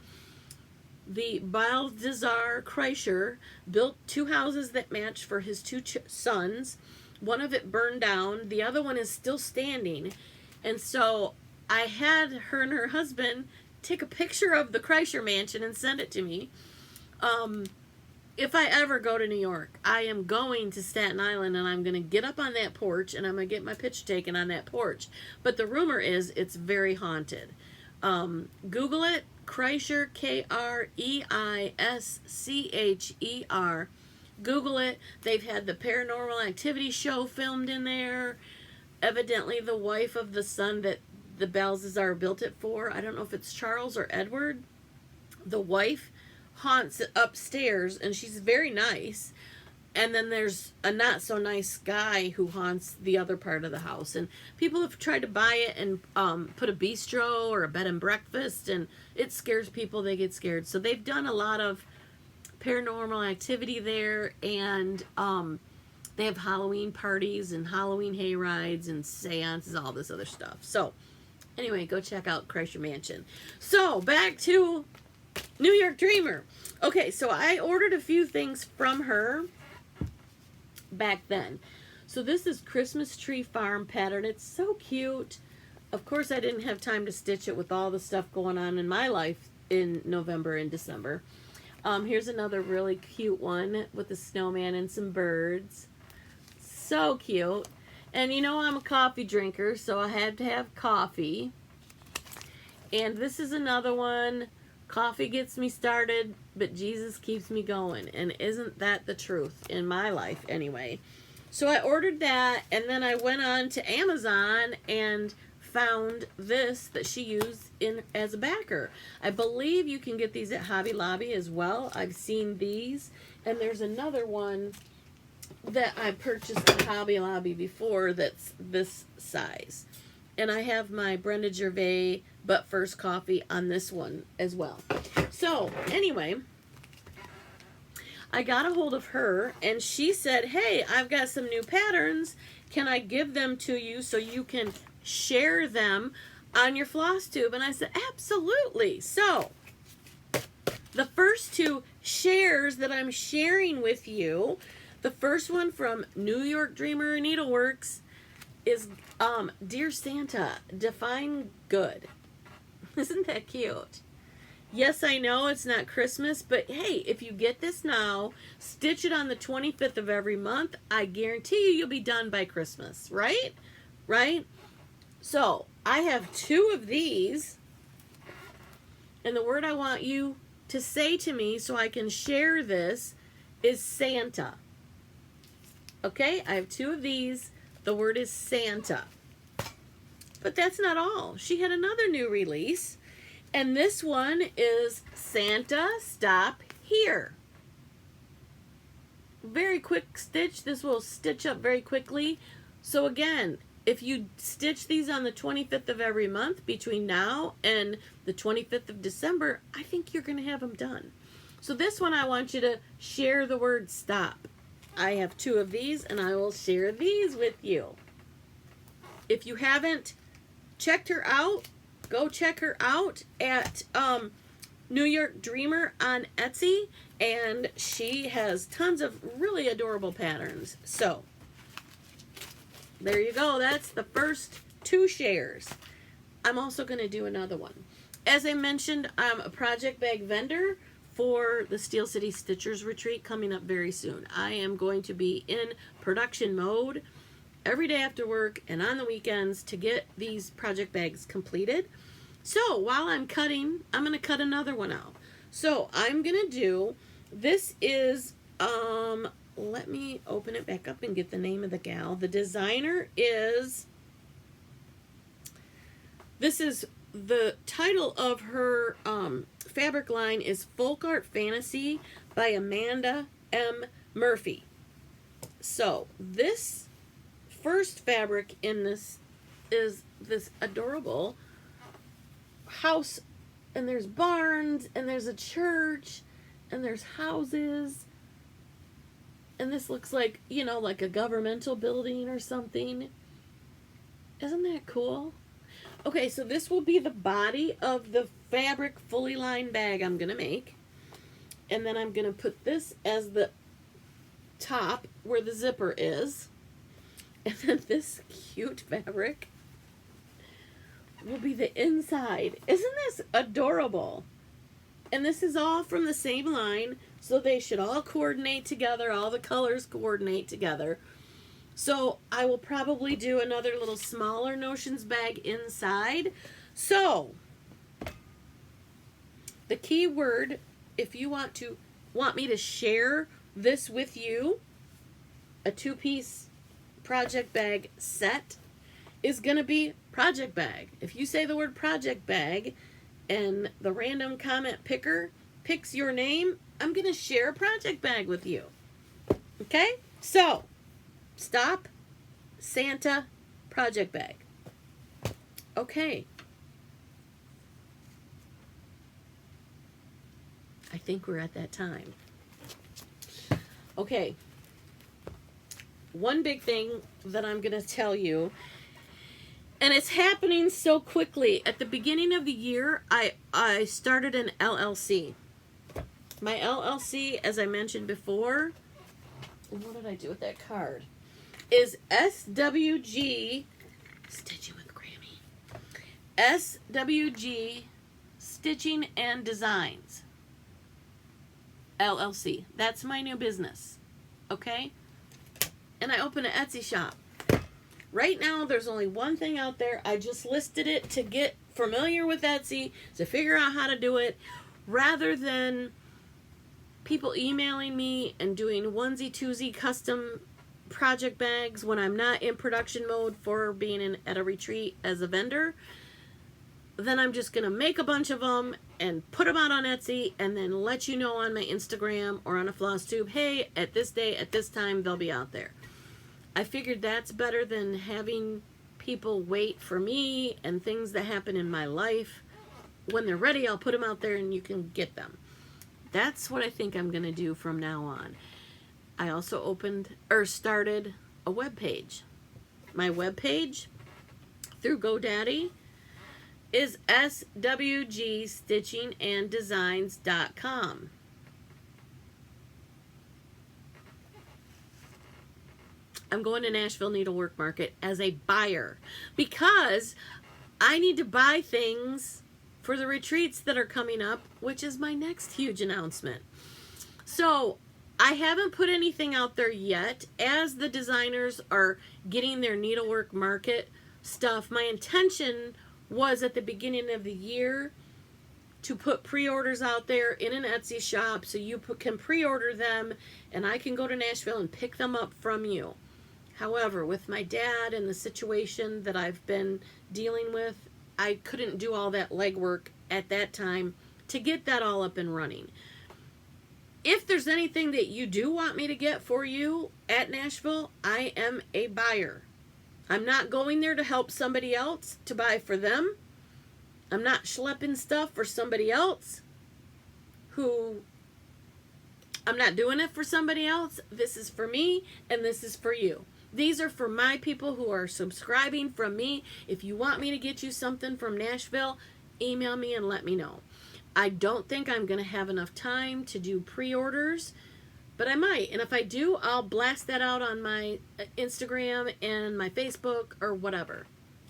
The Balthazar Kreischer built 2 houses that matched for his 2 sons. One of it burned down. The other one is still standing. And so I had her and her husband take a picture of the Kreischer Mansion and send it to me. If I ever go to New York, I am going to Staten Island, and I'm going to get up on that porch, and I'm going to get my picture taken on that porch. But the rumor is it's very haunted. Google it, Kreischer, Kreischer. Google it. They've had the Paranormal Activity show filmed in there. Evidently, the wife of the son that the Balthazar built it for, I don't know if it's Charles or Edward, the wife haunts upstairs, and she's very nice. And then there's a not so nice guy who haunts the other part of the house. And people have tried to buy it and put a bistro or a bed and breakfast, and it scares people. They get scared. So they've done a lot of paranormal activity there, and they have Halloween parties and Halloween hay rides and seances, all this other stuff. So anyway, go check out Kreischer Mansion. So back to New York Dreamer. Okay, so I ordered a few things from her back then. So this is Christmas Tree Farm pattern. It's so cute. Of course, I didn't have time to stitch it with all the stuff going on in my life in November and December. Here's another really cute one with a snowman and some birds. So cute. And you know I'm a coffee drinker, so I had to have coffee. And this is another one. Coffee gets me started, but Jesus keeps me going. And isn't that the truth in my life anyway? So I ordered that, and then I went on to Amazon and found this that she used in as a backer. I believe you can get these at Hobby Lobby as well. I've seen these. And there's another one that I purchased at Hobby Lobby before that's this size. And I have my Brenda Gervais But First coffee on this one as well. So, anyway, I got a hold of her, and she said, hey, I've got some new patterns. Can I give them to you so you can share them on your Flosstube? And I said, absolutely. So, the first two shares that I'm sharing with you, the first one from New York Dreamer Needleworks is Dear Santa, Define Good. Isn't that cute? Yes, I know it's not Christmas, but hey, if you get this now, stitch it on the 25th of every month, I guarantee you'll be done by Christmas, right? Right? So, I have two of these, and the word I want you to say to me so I can share this is Santa. Okay, I have two of these. The word is Santa. But that's not all. She had another new release. And this one is Santa Stop Here. Very quick stitch. This will stitch up very quickly. So again, if you stitch these on the 25th of every month between now and the 25th of December, I think you're going to have them done. So this one I want you to share the word stop. I have two of these, and I will share these with you. If you haven't checked her out, go check her out at New York Dreamer on Etsy, and she has tons of really adorable patterns. So, there you go. That's the first two shares. I'm also going to do another one. As I mentioned, I'm a project bag vendor for the Steel City Stitchers Retreat coming up very soon. I am going to be in production mode every day after work and on the weekends to get these project bags completed. So while I'm cutting, I'm going to cut another one out. So I'm going to do, this is, let me open it back up and get the name of the gal. The designer is, this is the title of her fabric line is Folk Art Fantasy by Amanda M. Murphy. So this first fabric in this is this adorable house, and there's barns, and there's a church, and there's houses, and this looks like, you know, like a governmental building or something. Isn't that cool? Okay, so this will be the body of the fabric fully lined bag I'm going to make. And then I'm going to put this as the top where the zipper is. And then this cute fabric will be the inside. Isn't this adorable? And this is all from the same line, so they should all coordinate together. All the colors coordinate together. So I will probably do another little smaller Notions bag inside. So the key word, if you want me to share this with you, a 2-piece project bag set, is going to be project bag. If you say the word project bag and the random comment picker picks your name, I'm going to share a project bag with you. Okay? So, stop, Santa, project bag. Okay. I think we're at that time. Okay. One big thing that I'm going to tell you, and it's happening so quickly. At the beginning of the year, I started an LLC. My LLC, as I mentioned before, what did I do with that card? Is SWG, Stitching with Grammy. SWG Stitching and Designs. LLC. That's my new business. Okay? And I opened an Etsy shop. Right now, there's only one thing out there. I just listed it to get familiar with Etsy, to figure out how to do it, rather than people emailing me and doing onesie-twosie custom project bags when I'm not in production mode for being at a retreat as a vendor. Then I'm just going to make a bunch of them and put them out on Etsy and then let you know on my Instagram or on a Flosstube, hey, at this day, at this time, they'll be out there. I figured that's better than having people wait for me and things that happen in my life. When they're ready, I'll put them out there and you can get them. That's what I think I'm going to do from now on. I also started a web page. My web page through GoDaddy is swgstitchinganddesigns.com. I'm going to Nashville Needlework Market as a buyer because I need to buy things for the retreats that are coming up, which is my next huge announcement. So I haven't put anything out there yet. As the designers are getting their needlework market stuff, my intention was at the beginning of the year to put pre-orders out there in an Etsy shop so you can pre-order them and I can go to Nashville and pick them up from you. However, with my dad and the situation that I've been dealing with, I couldn't do all that legwork at that time to get that all up and running. If there's anything that you do want me to get for you at Nashville, I am a buyer. I'm not going there to help somebody else to buy for them. I'm not schlepping stuff for somebody else I'm not doing it for somebody else. This is for me and this is for you. These are for my people who are subscribing from me. If you want me to get you something from Nashville, email me and let me know. I don't think I'm going to have enough time to do pre-orders, but I might. And if I do, I'll blast that out on my Instagram and my Facebook or whatever.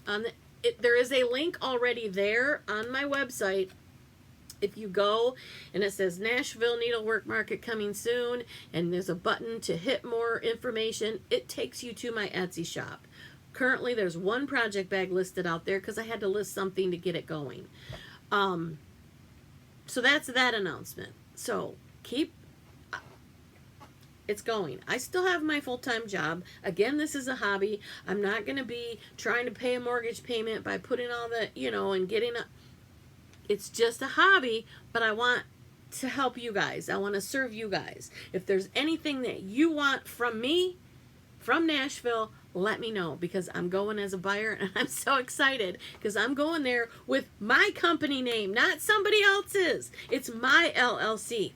There is a link already there on my website. If you go and it says Nashville Needlework Market coming soon, and there's a button to hit more information, it takes you to my Etsy shop. Currently, there's one project bag listed out there because I had to list something to get it going. So that's that announcement. So it's going. I still have my full-time job. Again, this is a hobby. I'm not going to be trying to pay a mortgage payment by putting all the, and getting a... It's just a hobby, but I want to help you guys. I want to serve you guys. If there's anything that you want from me, from Nashville, let me know because I'm going as a buyer and I'm so excited because I'm going there with my company name, not somebody else's. It's my LLC.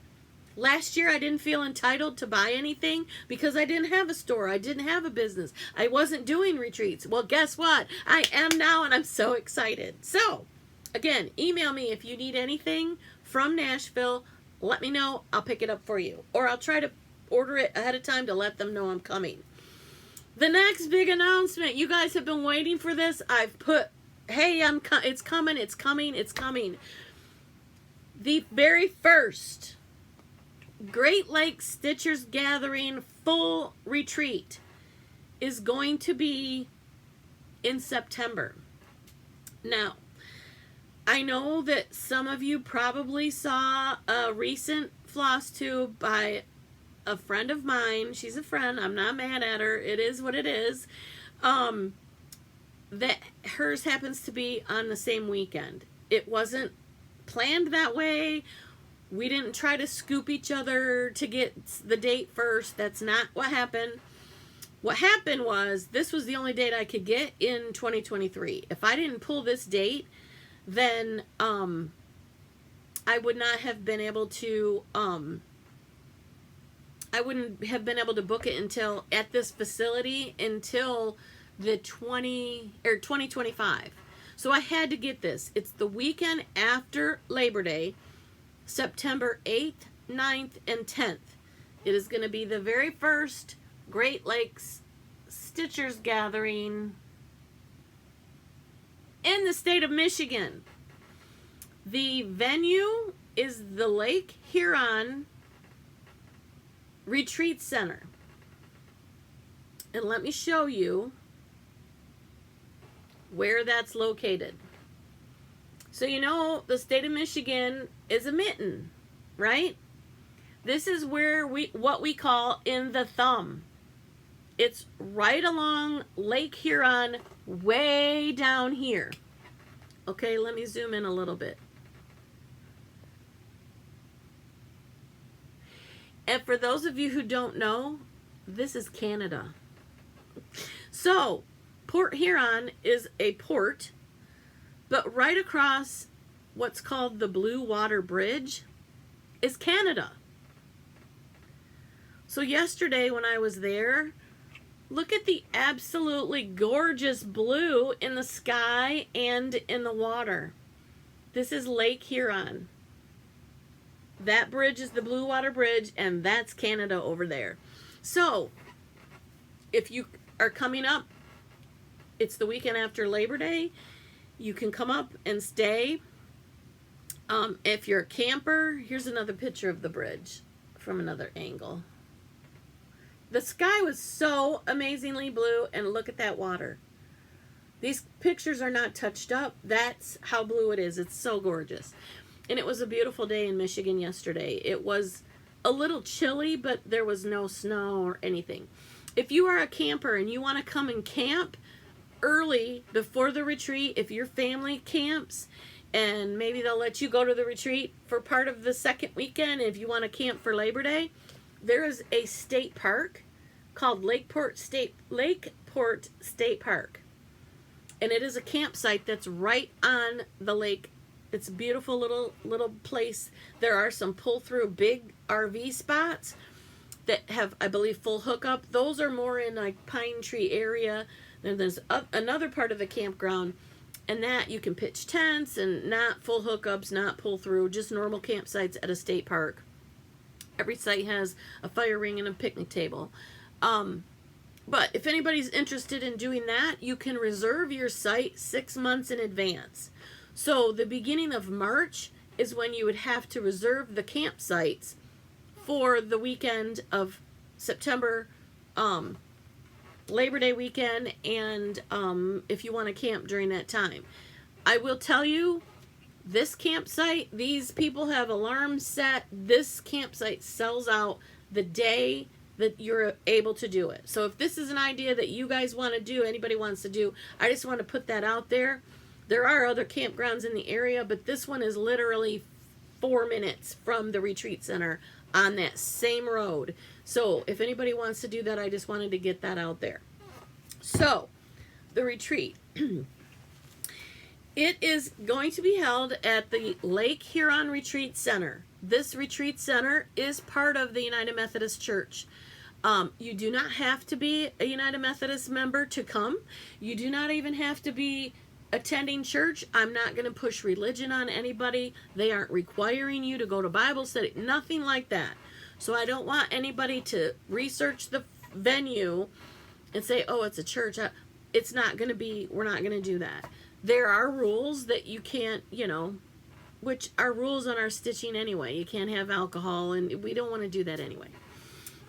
Last year, I didn't feel entitled to buy anything because I didn't have a store. I didn't have a business. I wasn't doing retreats. Well, guess what? I am now and I'm so excited. So, again, email me if you need anything from Nashville. Let me know. I'll pick it up for you. Or I'll try to order it ahead of time to let them know I'm coming. The next big announcement. You guys have been waiting for this. I've put hey, it's coming, it's coming, it's coming. The very first Great Lakes Stitchers Gathering full retreat is going to be in September. Now, I know that some of you probably saw a recent Flosstube by a friend of mine. She's a friend. I'm not mad at her. It is what it is. That hers happens to be on the same weekend. It wasn't planned that way. We didn't try to scoop each other to get the date first. That's not what happened. What happened was this was the only date I could get in 2023. If I didn't pull this date, then I would not have been able to I wouldn't have been able to book it until at this facility until the 2025. So I had to get this. It's the weekend after Labor Day, September 8th, 9th, and 10th. It is going to be the very first Great Lakes Stitchers Gathering in the state of Michigan. The venue is the Lake Huron Retreat Center. And let me show you where that's located. So you know the state of Michigan is a mitten, right? This is where what we call in the thumb. It's right along Lake Huron, way down here. Okay, let me zoom in a little bit. And for those of you who don't know, this is Canada. So, Port Huron is a port, but right across what's called the Blue Water Bridge is Canada. So yesterday when I was there, look at the absolutely gorgeous blue in the sky and in the water. This is Lake Huron. That bridge is the Blue Water Bridge, and that's Canada over there. So, if you are coming up, it's the weekend after Labor Day, you can come up and stay. If you're a camper, here's another picture of the bridge from another angle. The sky was so amazingly blue, and look at that water. These pictures are not touched up. That's how blue it is. It's so gorgeous. And it was a beautiful day in Michigan yesterday. It was a little chilly, but there was no snow or anything. If you are a camper and you want to come and camp early before the retreat, if your family camps, and maybe they'll let you go to the retreat for part of the second weekend, if you want to camp for Labor Day, there is a state park called Lakeport State Park. And it is a campsite that's right on the lake. It's a beautiful little place. There are some pull-through big RV spots that have, I believe, full hookup. Those are more in like Pine Tree area. Then there's another part of the campground, and that you can pitch tents and not full hookups, not pull-through, just normal campsites at a state park. Every site has a fire ring and a picnic table. But if anybody's interested in doing that, you can reserve your site 6 months in advance. So the beginning of March is when you would have to reserve the campsites for the weekend of September, Labor Day weekend, and if you want to camp during that time. I will tell you, this campsite, these people have alarms set. This campsite sells out the day that you're able to do it. So if this is an idea that you guys want to do, anybody wants to do, I just want to put that out there. There are other campgrounds in the area, but this one is literally 4 minutes from the retreat center on that same road. So if anybody wants to do that, I just wanted to get that out there. So the retreat. It is going to be held at the Lake Huron Retreat Center. This retreat center is part of the United Methodist Church. You do not have to be a United Methodist member to come. You do not even have to be attending church. I'm not going to push religion on anybody. They aren't requiring you to go to Bible study. Nothing like that. So I don't want anybody to research the venue and say, oh, it's a church. It's not going to be, we're not going to do that. There are rules that you can't, which are rules on our stitching anyway. You can't have alcohol, and we don't want to do that anyway.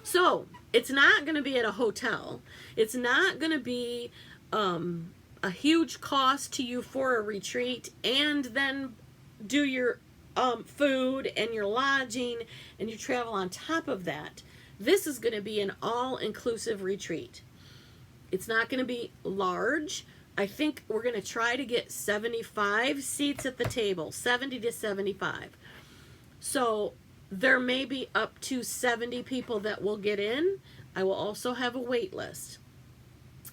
So it's not going to be at a hotel. It's not going to be a huge cost to you for a retreat, and then do your food and your lodging and your travel on top of that. This is going to be an all-inclusive retreat. It's not going to be large. I think we're going to try to get 75 seats at the table, 70 to 75. So there may be up to 70 people that will get in. I will also have a wait list.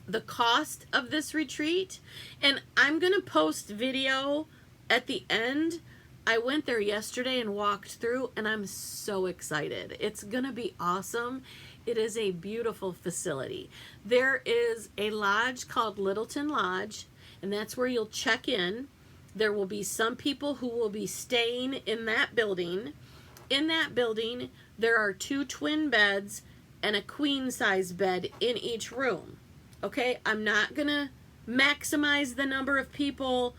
The cost of this retreat, and I'm going to post video at the end. I went there yesterday and walked through, and I'm so excited. It's going to be awesome. It is a beautiful facility. There is a lodge called Littleton Lodge, and that's where you'll check in. There will be some people who will be staying in that building. In that building, there are 2 twin beds and a queen size bed in each room. Okay, I'm not going to maximize the number of people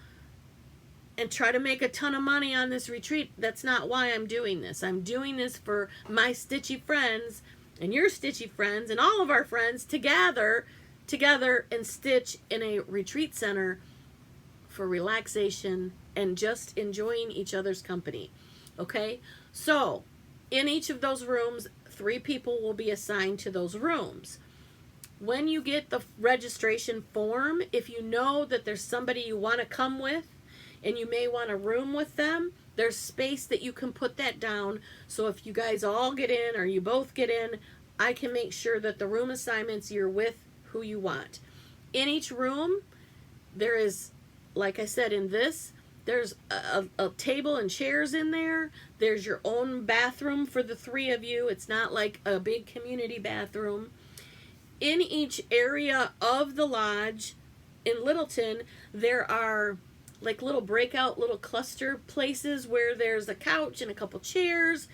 and try to make a ton of money on this retreat. That's not why I'm doing this. I'm doing this for my stitchy friends and your stitchy friends and all of our friends together and stitch in a retreat center for relaxation and just enjoying each other's company. Okay, so in each of those rooms, 3 people will be assigned to those rooms. When you get the registration form, if you know that there's somebody you want to come with and you may want a room with them, there's space that you can put that down. So if you guys all get in or you both get in, I can make sure that the room assignments, you're with who you want. In each room, there is, like I said in this, there's a table and chairs in there. There's your own bathroom for the 3 of you. It's not like a big community bathroom. In each area of the lodge in Littleton, there are like little breakout, little cluster places where there's a couch and a couple chairs.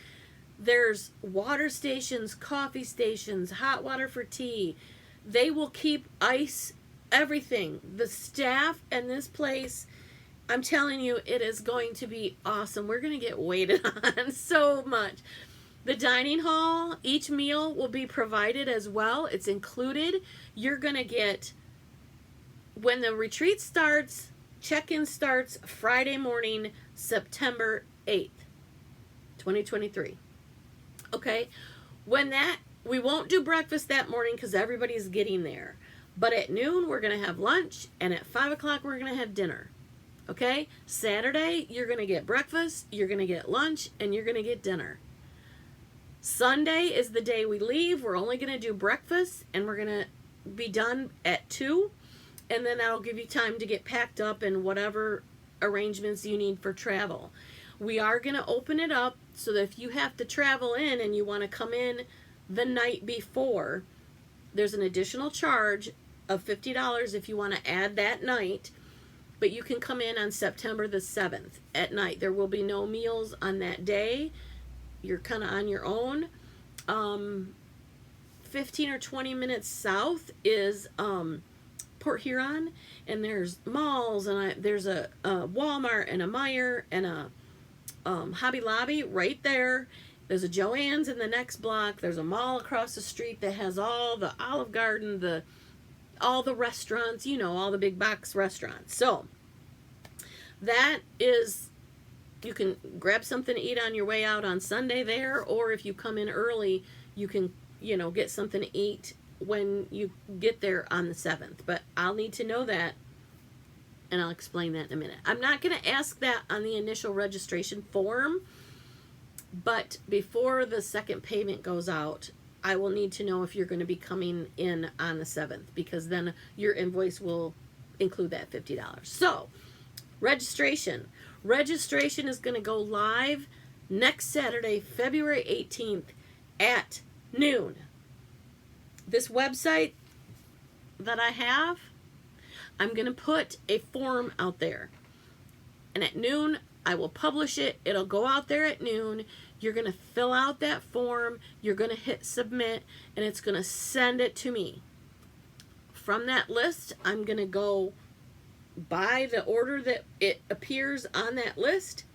There's water stations, coffee stations, hot water for tea. They will keep ice, everything. The staff and this place, I'm telling you, it is going to be awesome. We're going to get waited on so much. The dining hall, each meal will be provided as well. It's included. You're going to get, when the retreat starts, check-in starts Friday morning, September 8th, 2023. Okay? When that, we won't do breakfast that morning because everybody's getting there. But at noon, we're going to have lunch, and at 5 o'clock, we're going to have dinner. Okay? Saturday, you're going to get breakfast, you're going to get lunch, and you're going to get dinner. Sunday is the day we leave. We're only going to do breakfast, and we're going to be done at 2. And then that'll give you time to get packed up and whatever arrangements you need for travel. We are going to open it up so that if you have to travel in and you want to come in the night before, there's an additional charge of $50 if you want to add that night. But you can come in on September the 7th at night. There will be no meals on that day. You're kind of on your own. 15 or 20 minutes south is Port Huron, and there's malls, and there's a Walmart and a Meijer and a Hobby Lobby right there. There's a Joann's in the next block. There's a mall across the street that has all the Olive Garden, all the restaurants, all the big box restaurants. So that is, you can grab something to eat on your way out on Sunday there, or if you come in early, you can, get something to eat when you get there on the 7th. But I'll need to know that, and I'll explain that in a minute. I'm not going to ask that on the initial registration form, but before the second payment goes out, I will need to know if you're going to be coming in on the 7th, because then your invoice will include that $50. So, registration. Registration is going to go live next Saturday, February 18th at noon. This website that I have, I'm going to put a form out there. And at noon, I will publish it. It'll go out there at noon. You're going to fill out that form. You're going to hit submit, and it's going to send it to me. From that list, I'm going to go by the order that it appears on that list,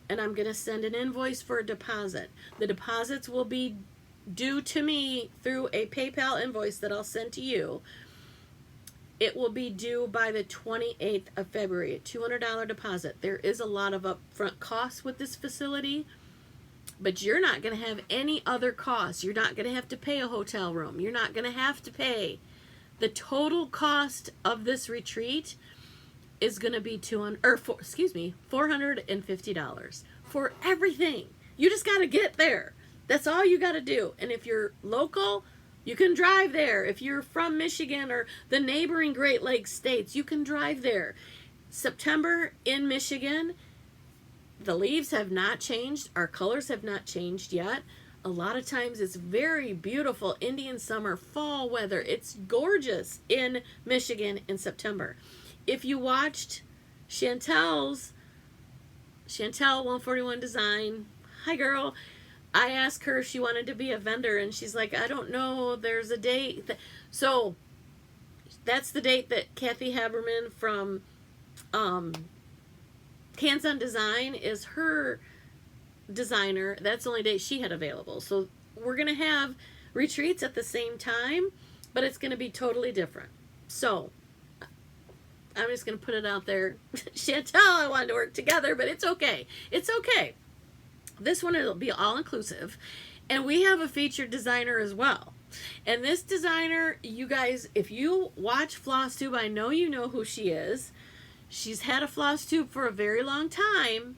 and I'm going to send an invoice for a deposit. The deposits will be due to me through a PayPal invoice that I'll send to you. It will be due by the 28th of February, a $200 deposit. There is a lot of upfront costs with this facility, but you're not going to have any other costs. You're not going to have to pay a hotel room. You're not going to have to pay. The total cost of this retreat is going to be $450 for everything. You just got to get there. That's all you got to do. And if you're local, you can drive there. If you're from Michigan or the neighboring Great Lakes states, you can drive there. September in Michigan, the leaves have not changed. Our colors have not changed yet. A lot of times it's very beautiful Indian summer, fall weather. It's gorgeous in Michigan in September. If you watched Chantel 141 Design, hi girl, I asked her if she wanted to be a vendor, and she's like, I don't know, there's a date. So that's the date that Kathy Haberman from Hands On Design is her designer. That's the only date she had available. So we're going to have retreats at the same time, but it's going to be totally different. So I'm just going to put it out there. Chantel, I wanted to work together, but it's okay. It's okay. This one will be all-inclusive. And we have a featured designer as well. And this designer, you guys, if you watch Flosstube, I know you know who she is. She's had a Flosstube for a very long time.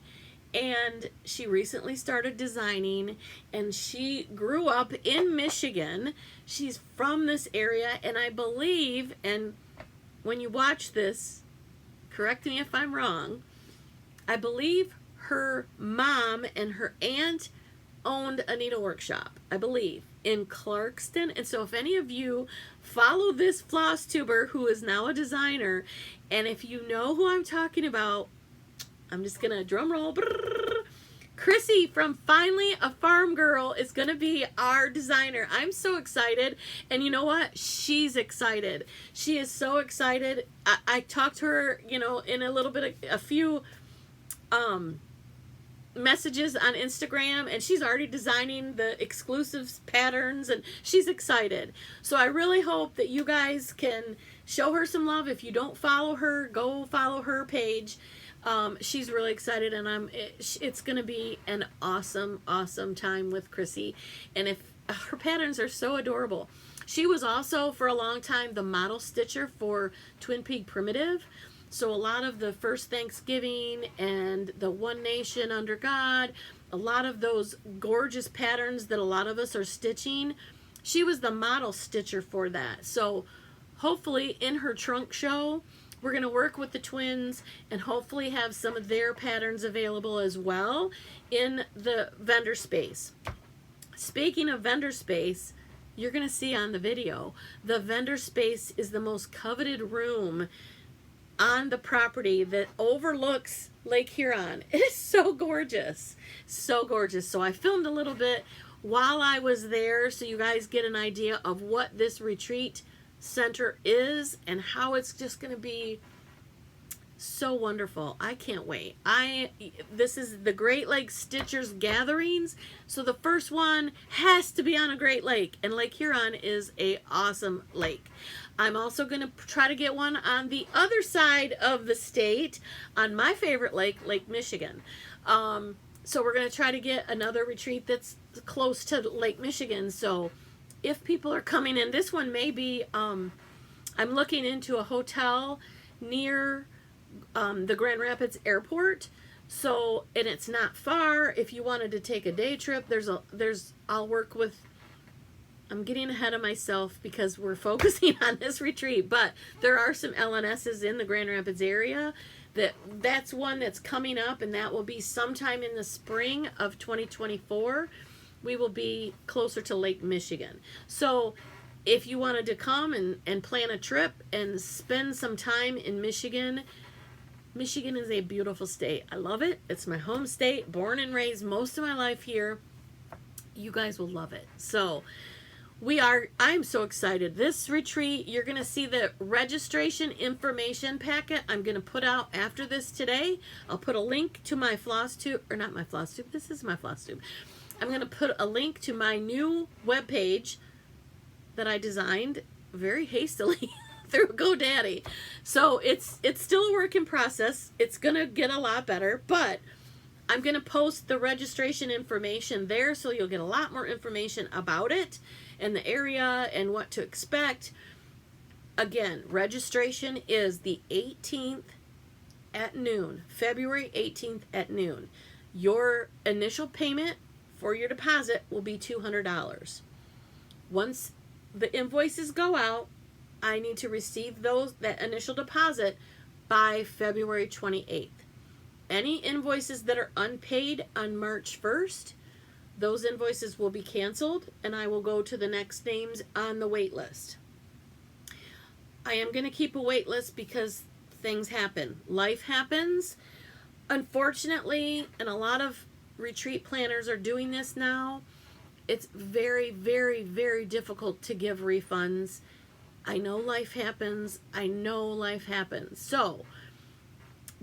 And she recently started designing. And she grew up in Michigan. She's from this area. And I believe, and when you watch this, correct me if I'm wrong, I believe her mom and her aunt owned a needle workshop, I believe, in Clarkston. And so if any of you follow this floss tuber who is now a designer, and if you know who I'm talking about, I'm just gonna drum roll. Chrissy from Finally a Farm Girl is gonna be our designer. I'm so excited, and you know what? She's excited. She is so excited. I talked to her, you know, in a little bit of a few messages on Instagram, and she's already designing the exclusive patterns, and she's excited. So I really hope that you guys can show her some love. If you don't follow her, go follow her page. She's really excited, and it's gonna be an awesome time with Chrissy. And if her patterns are so adorable. She was also for a long time the model stitcher for Twin Peak Primitive. So a lot of the First Thanksgiving and the One Nation Under God, a lot of those gorgeous patterns that a lot of us are stitching, she was the model stitcher for that. So hopefully in her trunk show, we're going to work with the twins and hopefully have some of their patterns available as well in the vendor space. Speaking of vendor space, you're going to see on the video, the vendor space is the most coveted room on the property that overlooks Lake Huron. It is so gorgeous. So gorgeous. So I filmed a little bit while I was there so you guys get an idea of what this retreat center is and how it's just going to be so wonderful. I can't wait. This is the Great Lakes Stitchers Gatherings. So the first one has to be on a Great Lake, and Lake Huron is a awesome lake. I'm also going to try to get one on the other side of the state on my favorite lake, Lake Michigan. So we're going to try to get another retreat that's close to Lake Michigan. So if people are coming in, this one may be, I'm looking into a hotel near the Grand Rapids Airport. So, and it's not far. If you wanted to take a day trip, I'll work with, I'm getting ahead of myself because we're focusing on this retreat, but there are some LNSs in the Grand Rapids area. That's one that's coming up, and that will be sometime in the spring of 2024. We will be closer to Lake Michigan. So if you wanted to come and plan a trip and spend some time in Michigan, Michigan is a beautiful state. I love it. It's my home state, born and raised most of my life here. You guys will love it. So I'm so excited. This retreat, you're going to see the registration information packet I'm going to put out after this today. I'll put a link to my Flosstube, or not my Flosstube, this is my Flosstube. I'm going to put a link to my new webpage that I designed very hastily through GoDaddy. So it's still a work in process. It's going to get a lot better, but I'm going to post the registration information there so you'll get a lot more information about it and the area and what to expect. Again, registration is the 18th at noon, February 18th at noon. Your initial payment for your deposit will be $200. Once the invoices go out, I need to receive that initial deposit by February 28th. Any invoices that are unpaid on March 1st, those invoices will be canceled and I will go to the next names on the wait list. I am going to keep a wait list because things happen. Life happens. Unfortunately, and a lot of retreat planners are doing this now, it's very, very, very difficult to give refunds. I know life happens. I know life happens. So,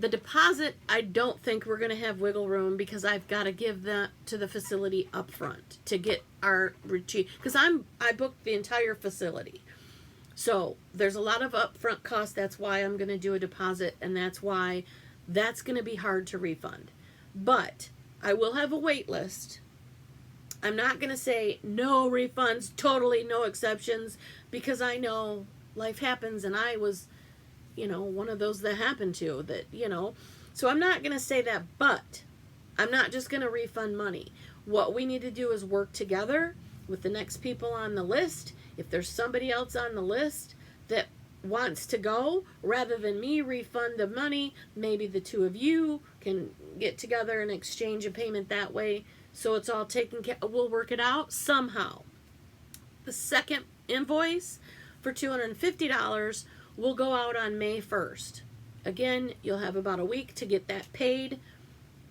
the deposit, I don't think we're going to have wiggle room because I've got to give that to the facility up front to get our retreat. Because I booked the entire facility. So there's a lot of upfront costs. That's why I'm going to do a deposit. And that's why that's going to be hard to refund. But I will have a wait list. I'm not going to say no refunds, totally no exceptions. Because I know life happens and I was, one of those that happened to that, so I'm not going to say that, but I'm not just going to refund money. What we need to do is work together with the next people on the list. If there's somebody else on the list that wants to go, rather than me refund the money, maybe the two of you can get together and exchange a payment that way. So it's all taken care of. We'll work it out somehow. The second invoice for $250 will go out on May 1st. Again, you'll have about a week to get that paid.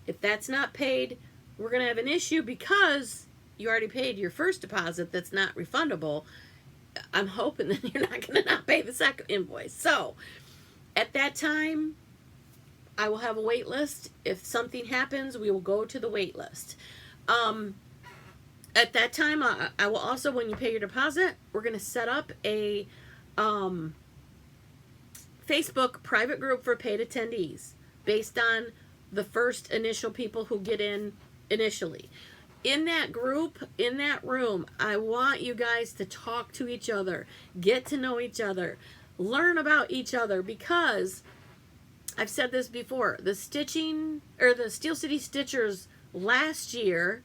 If that's not paid, we're going to have an issue because you already paid your first deposit that's not refundable. I'm hoping that you're not going to not pay the second invoice. So, at that time, I will have a wait list. If something happens, we will go to the wait list. At that time, I will also, when you pay your deposit, we're going to set up a Facebook private group for paid attendees based on the first initial people who get in initially. In that group, in that room, I want you guys to talk to each other, get to know each other, learn about each other, because I've said this before, the Stitching, or the Steel City Stitchers last year,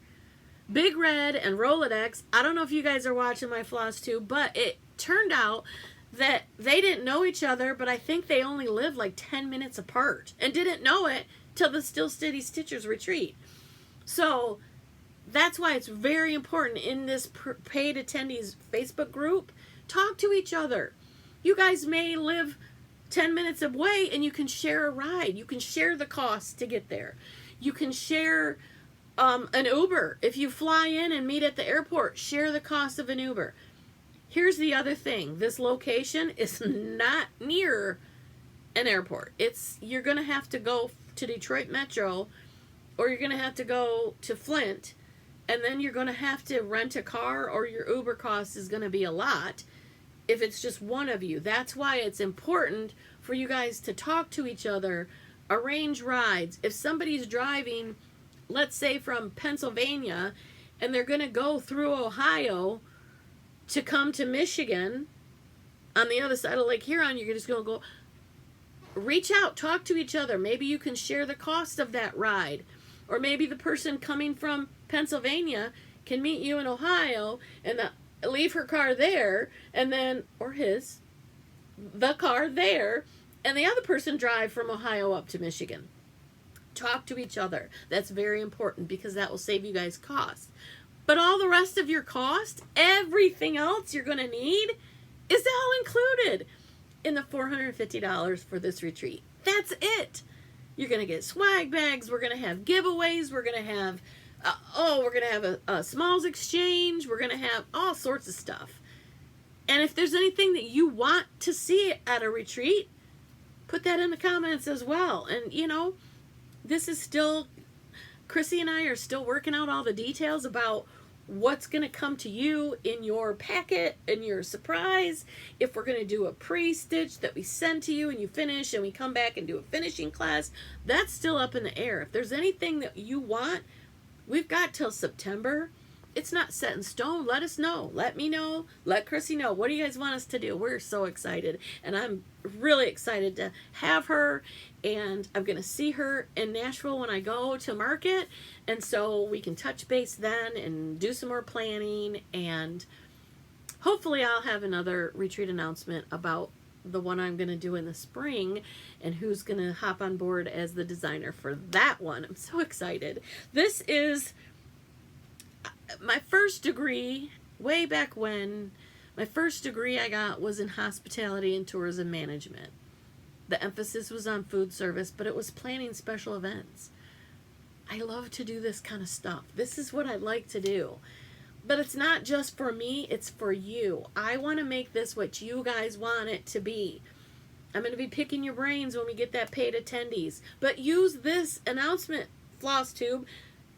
Big Red and Rolodex, I don't know if you guys are watching my Flosstube, but it turned out that they didn't know each other, but I think they only lived like 10 minutes apart and didn't know it till the Steel City Stitchers retreat. So that's why it's very important in this paid attendees Facebook group, talk to each other. You guys may live 10 minutes away and you can share a ride. You can share the cost to get there. You can share an Uber. If you fly in and meet at the airport, share the cost of an Uber. Here's the other thing. This location is not near an airport. You're going to have to go to Detroit Metro, or you're going to have to go to Flint, and then you're going to have to rent a car, or your Uber cost is going to be a lot if it's just one of you. That's why it's important for you guys to talk to each other, arrange rides. If somebody's driving, let's say from Pennsylvania, and they're going to go through Ohio to come to Michigan on the other side of Lake Huron, you're just going to go reach out, talk to each other. Maybe you can share the cost of that ride, or maybe the person coming from Pennsylvania can meet you in Ohio and leave her car there, and then, or the car there, and the other person drive from Ohio up to Michigan. Talk to each other. That's very important because that will save you guys costs. But all the rest of your cost, everything else you're going to need, is all included in the $450 for this retreat. That's it. You're going to get swag bags. We're going to have giveaways. We're going to have Oh, we're going to have a smalls exchange. We're going to have all sorts of stuff. And if there's anything that you want to see at a retreat, put that in the comments as well. And, you know, this is still, Chrissy and I are still working out all the details about what's going to come to you in your packet, in your surprise. If we're going to do a pre-stitch that we send to you and you finish and we come back and do a finishing class, that's still up in the air. If there's anything that you want, we've got till September. It's not set in stone. Let us know. Let me know. Let Chrissy know. What do you guys want us to do? We're so excited. And I'm really excited to have her. And I'm going to see her in Nashville when I go to market. And so we can touch base then and do some more planning. And hopefully I'll have another retreat announcement about the one I'm going to do in the spring and who's going to hop on board as the designer for that one. I'm so excited. This is my first degree, way back when. My first degree I got was in hospitality and tourism management. The emphasis was on food service, but it was planning special events. I love to do this kind of stuff. This is what I like to do. But it's not just for me, it's for you. I want to make this what you guys want it to be. I'm going to be picking your brains when we get that paid attendees. But use this announcement, Flosstube,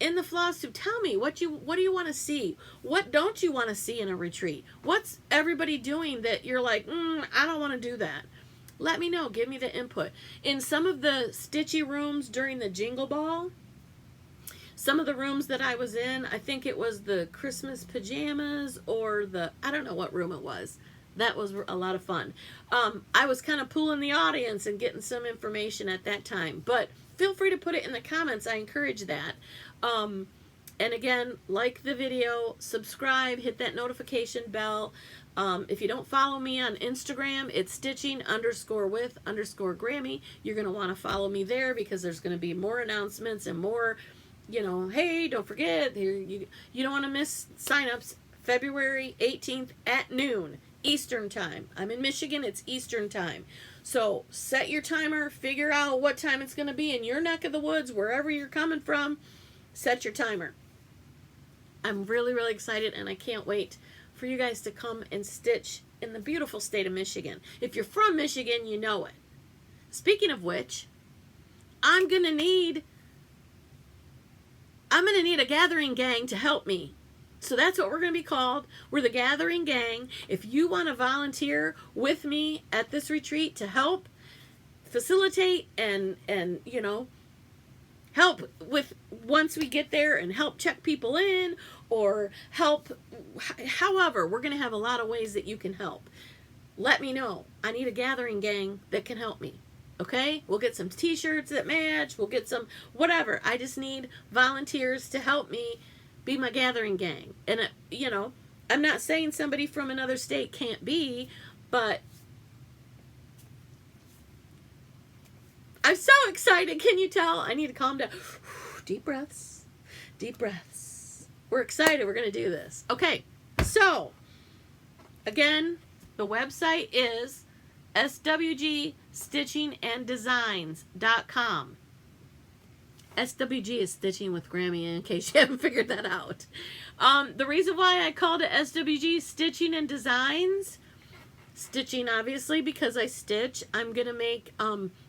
in the Flosstube. Tell me, what do you want to see? What don't you want to see in a retreat? What's everybody doing that you're like, I don't want to do that? Let me know. Give me the input. In some of the stitchy rooms during the Jingle Ball, some of the rooms that I was in, I think it was the Christmas pajamas or I don't know what room it was. That was a lot of fun. I was kind of pulling the audience and getting some information at that time. But feel free to put it in the comments. I encourage that. And again, like the video, subscribe, hit that notification bell. If you don't follow me on Instagram, it's stitching_with_Grammy. You're going to want to follow me there because there's going to be more announcements and more, you know, hey, don't forget, you don't want to miss signups February 18th at noon Eastern time. I'm in Michigan, it's Eastern time. So set your timer, figure out what time it's going to be in your neck of the woods, wherever you're coming from. Set your timer. I'm really, really excited, and I can't wait for you guys to come and stitch in the beautiful state of Michigan. If you're from Michigan, you know it. Speaking of which, I'm gonna need a gathering gang to help me. So that's what we're going to be called. We're the Gathering Gang. If you want to volunteer with me at this retreat to help facilitate and you know, help with once we get there and help check people in or help, however, we're going to have a lot of ways that you can help. Let me know. I need a gathering gang that can help me. Okay? We'll get some t-shirts that match. We'll get some whatever. I just need volunteers to help me be my gathering gang. And, you know, I'm not saying somebody from another state can't be, but I'm so excited. Can you tell? I need to calm down. Deep breaths. Deep breaths. We're excited. We're going to do this. Okay. So, again, the website is swgstitchinganddesigns.com. SWG is Stitching with Grammy, in case you haven't figured that out. The reason why I called it SWG Stitching and Designs, stitching obviously because I stitch. I'm going to make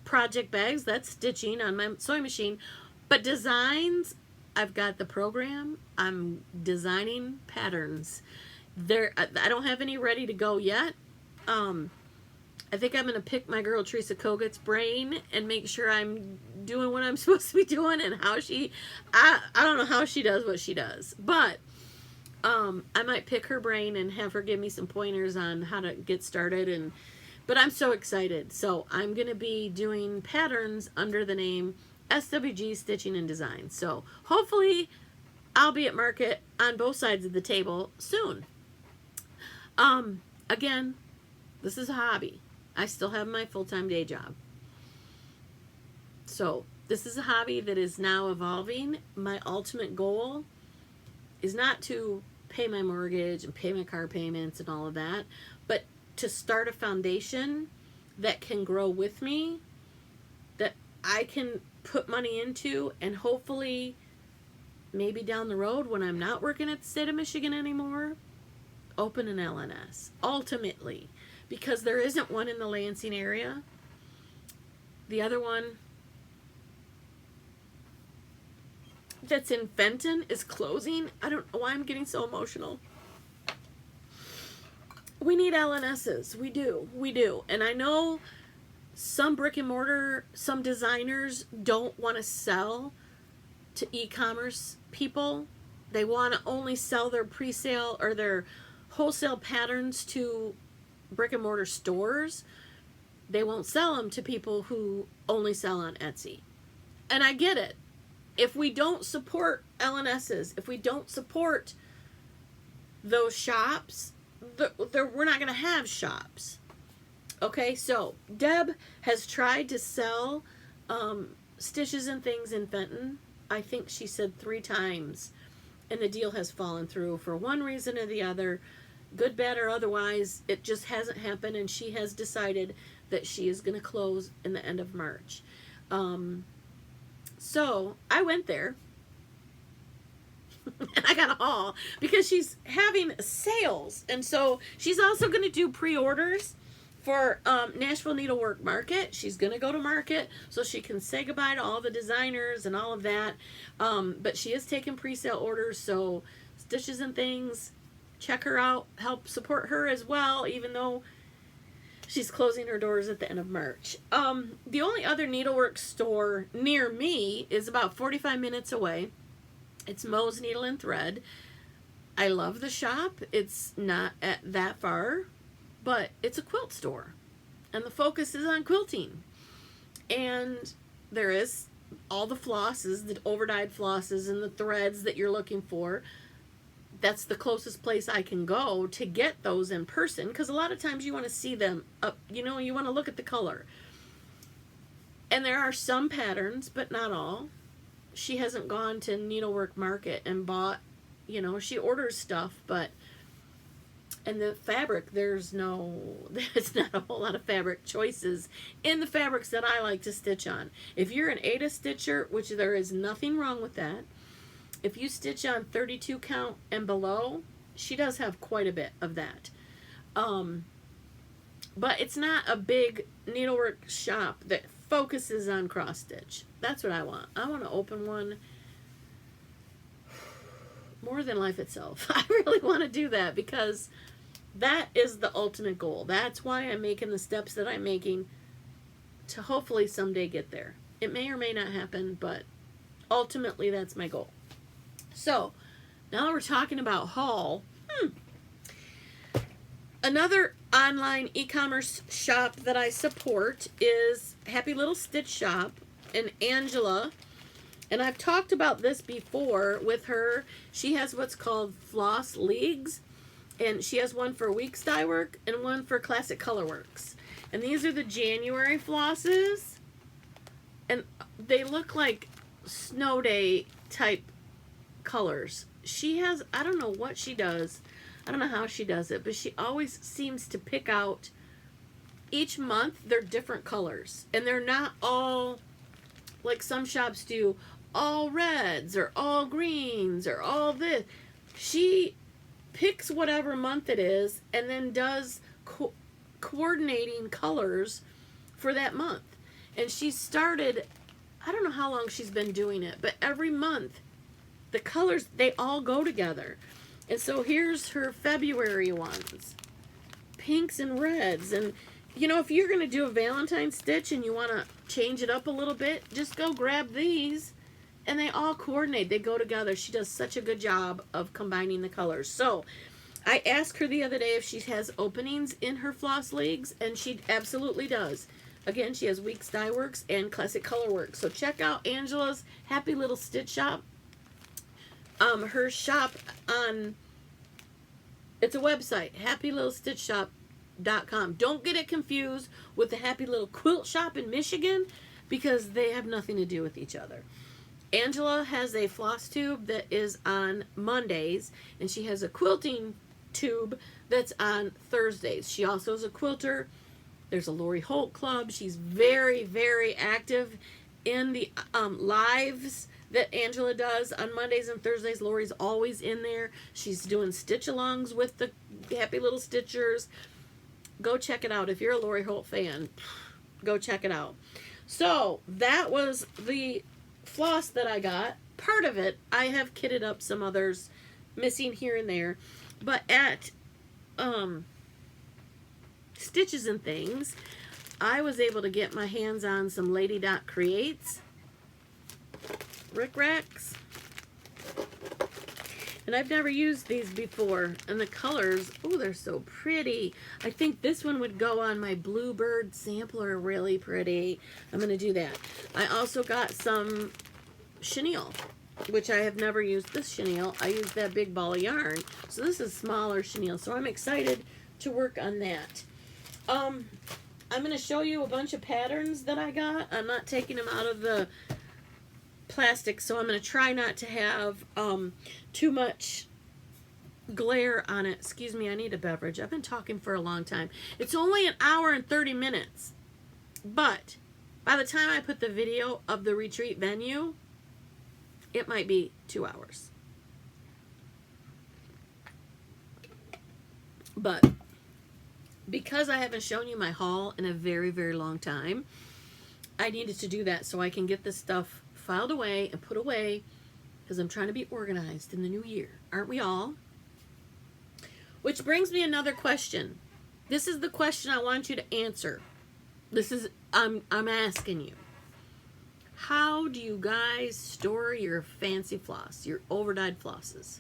project bags. That's stitching on my sewing machine. But designs, I've got the program. I'm designing patterns. I don't have any ready to go yet. I think I'm going to pick my girl Teresa Kogut's brain and make sure I'm doing what I'm supposed to be doing and how I don't know how she does what she does. But I might pick her brain and have her give me some pointers on how to get started. But I'm so excited. So I'm going to be doing patterns under the name SWG Stitching and Design. So hopefully I'll be at market on both sides of the table soon. Again, this is a hobby. I still have my full-time day job. So this is a hobby that is now evolving. My ultimate goal is not to pay my mortgage and pay my car payments and all of that, but to start a foundation that can grow with me, that I can put money into and hopefully maybe down the road when I'm not working at the state of Michigan anymore, open an LNS, ultimately, because there isn't one in the Lansing area. The other one that's in Fenton is closing. I don't know why I'm getting so emotional. We need LNSs. We do. And I know some brick and mortar, some designers don't want to sell to e-commerce people. They want to only sell their pre-sale or their wholesale patterns to brick and mortar stores. They won't sell them to people who only sell on Etsy. And I get it. If we don't support LNSs, if we don't support those shops, we're not going to have shops. Okay, so Deb has tried to sell stitches and things in Fenton. I think she said 3 times, and the deal has fallen through for one reason or the other, good, bad, or otherwise. It just hasn't happened, and she has decided that she is going to close in the end of March. So I went there, and I got a haul because she's having sales, and so she's also going to do pre-orders for Nashville Needlework Market. She's going to go to market so she can say goodbye to all the designers and all of that. But she is taking pre-sale orders, so Stitches and Things, check her out, help support her as well, even though she's closing her doors at the end of March. The only other needlework store near me is about 45 minutes away. It's Moe's Needle and Thread. I love the shop. It's not at that far, but it's a quilt store, and the focus is on quilting. And there is all the flosses, the overdyed flosses and the threads that you're looking for. That's the closest place I can go to get those in person, because a lot of times you want to see them up, you want to look at the color. And there are some patterns, but not all. She hasn't gone to Needlework Market and bought, she orders stuff, but, and the fabric, there's not a whole lot of fabric choices in the fabrics that I like to stitch on. If you're an Ada stitcher, which there is nothing wrong with that, if you stitch on 32 count and below, she does have quite a bit of that. But it's not a big needlework shop that focuses on cross stitch. That's what I want. I want to open one more than life itself. I really want to do that because that is the ultimate goal. That's why I'm making the steps that I'm making to hopefully someday get there. It may or may not happen, but ultimately that's my goal. So, now that we're talking about haul, another online e-commerce shop that I support is Happy Little Stitch Shop and Angela. And I've talked about this before with her. She has what's called Floss Leagues. And she has one for Weeks Dye Work and one for Classic Colorworks. And these are the January flosses. And they look like snow day type colors. She has, I don't know what she does. I don't know how she does it, but she always seems to pick out, each month they're different colors. And they're not all, like some shops do, all reds or all greens or all this. She picks whatever month it is and then does coordinating colors for that month. And she started, I don't know how long she's been doing it, but every month the colors, they all go together. And so here's her February ones, pinks and reds. And if you're going to do a Valentine stitch and you want to change it up a little bit, just go grab these and they all coordinate. They go together. She does such a good job of combining the colors. So I asked her the other day if she has openings in her floss leagues, and she absolutely does. Again, she has Weeks Dye Works and Classic Colorworks. So check out Angela's Happy Little Stitch Shop. Her shop on, it's a website, happylittlestitchshop.com. Don't get it confused with the Happy Little Quilt Shop in Michigan, because they have nothing to do with each other. Angela has a floss tube that is on Mondays, and she has a quilting tube that's on Thursdays. She also is a quilter. There's a Lori Holt Club. She's very, very active in the lives that Angela does on Mondays and Thursdays. Lori's always in there. She's doing stitch alongs with the Happy Little Stitchers. Go check it out. If you're a Lori Holt fan, go check it out. So that was the floss that I got. Part of it, I have kitted up some others missing here and there. But at Stitches and Things, I was able to get my hands on some Lady Dot Creates Rick Racks. And I've never used these before. And the colors, oh, they're so pretty. I think this one would go on my Bluebird sampler really pretty. I'm going to do that. I also got some chenille, which I have never used this chenille. I used that big ball of yarn. So this is smaller chenille. So I'm excited to work on that. I'm going to show you a bunch of patterns that I got. I'm not taking them out of the plastic, so I'm going to try not to have too much glare on it. Excuse me, I need a beverage. I've been talking for a long time. It's only an hour and 30 minutes, but by the time I put the video of the retreat venue, it might be 2 hours. But because I haven't shown you my haul in a very, very long time, I needed to do that so I can get this stuff filed away and put away, because I'm trying to be organized in the new year. Aren't we all? Which brings me another question. This is the question I want you to answer. This is, I'm asking you. How do you guys store your fancy floss, your overdyed flosses?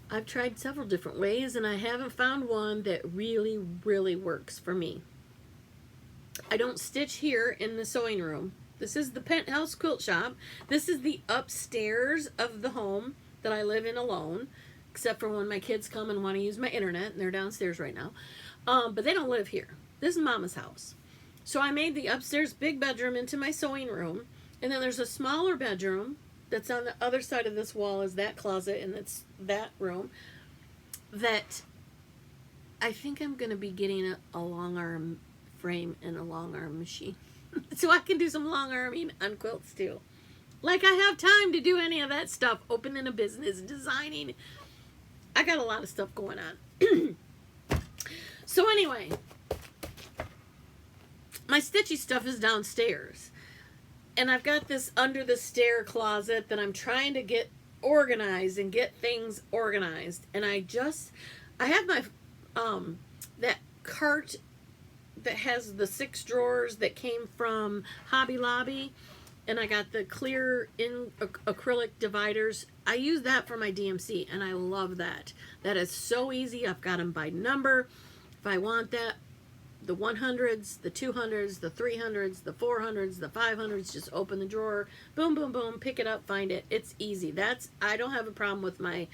I've tried several different ways, and I haven't found one that really, really works for me. I don't stitch here in the sewing room. This is the penthouse quilt shop. This is the upstairs of the home that I live in alone, except for when my kids come and want to use my internet, and they're downstairs right now. But they don't live here. This is Mama's house. So I made the upstairs big bedroom into my sewing room, and then there's a smaller bedroom that's on the other side of this wall is that closet, and that's that room that I think I'm going to be getting a long arm frame and a long arm machine. So I can do some long arming on quilts too. Like I have time to do any of that stuff. Opening a business, designing. I got a lot of stuff going on. So anyway, my stitchy stuff is downstairs. And I've got this under the stair closet that I'm trying to get organized and get things organized. And I have my, that cart that has the 6 drawers that came from Hobby Lobby, and I got the clear in acrylic dividers. I use that for my DMC, and I love that. That is so easy. I've got them by number. If I want that, the 100s, the 200s, the 300s, the 400s, the 500s, just open the drawer, boom, boom, boom, pick it up, find it. It's easy. I don't have a problem with my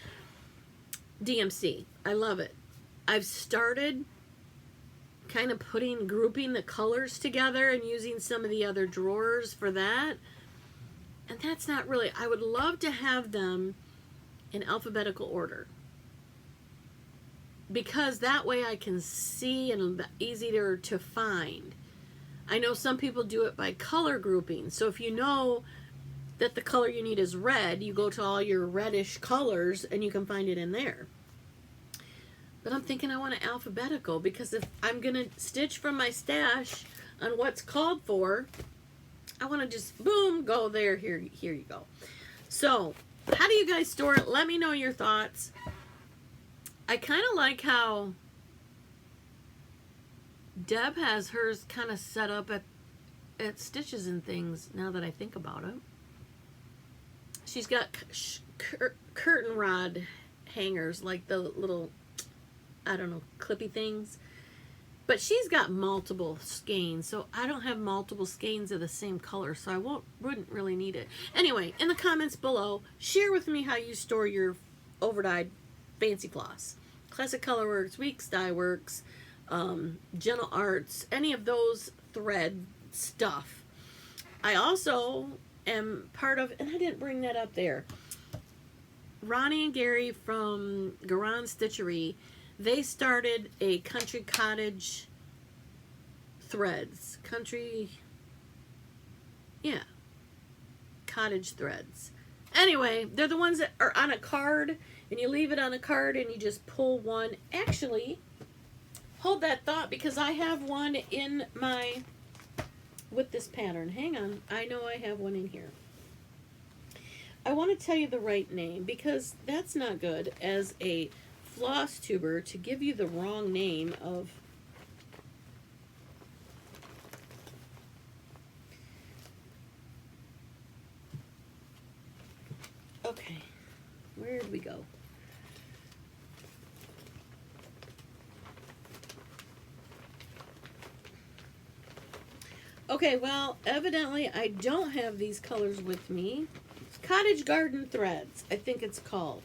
DMC. I love it. I've started kind of grouping the colors together and using some of the other drawers for that. And that's not really, I would love to have them in alphabetical order, because that way I can see and easier to find. I know some people do it by color grouping. So if you know that the color you need is red, you go to all your reddish colors and you can find it in there. But I'm thinking I want it alphabetical, because if I'm going to stitch from my stash on what's called for, I want to just, boom, go there, here you go. So, how do you guys store it? Let me know your thoughts. I kind of like how Deb has hers kind of set up at Stitches and Things, now that I think about it. She's got curtain rod hangers, like the little, I don't know, clippy things. But she's got multiple skeins, so I don't have multiple skeins of the same color, so I wouldn't really need it. Anyway, in the comments below, share with me how you store your overdyed fancy floss. Classic Colorworks, Weeks Dye Works, Gentle Arts, any of those thread stuff. I also am part of, and I didn't bring that up there, Ronnie and Gary from Garan Stitchery. They started a Country Cottage Threads. cottage threads. Anyway, they're the ones that are on a card, and you leave it on a card and you just pull one. Actually, hold that thought, because I have one in my, with this pattern. Hang on, I know I have one in here. I want to tell you the right name, because that's not good as a floss tuber to give you the wrong name of. Okay, where did we go? Okay, well, evidently I don't have these colors with me. It's Cottage Garden Threads, I think it's called.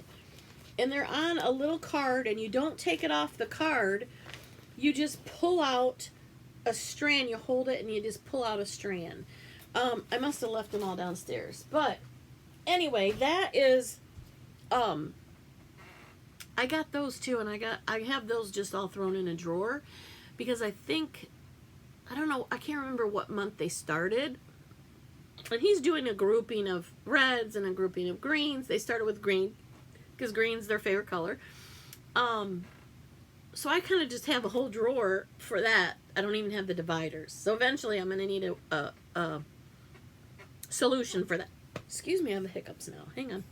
And they're on a little card, and you don't take it off the card. You just pull out a strand. You hold it, and you just pull out a strand. I must have left them all downstairs. But anyway, that is, I got those too, and I have those just all thrown in a drawer, because I think, I don't know, I can't remember what month they started. And he's doing a grouping of reds and a grouping of greens. They started with green, because green's their favorite color. So I kind of just have a whole drawer for that. I don't even have the dividers. So eventually I'm going to need a solution for that. Excuse me, I have the hiccups now. Hang on.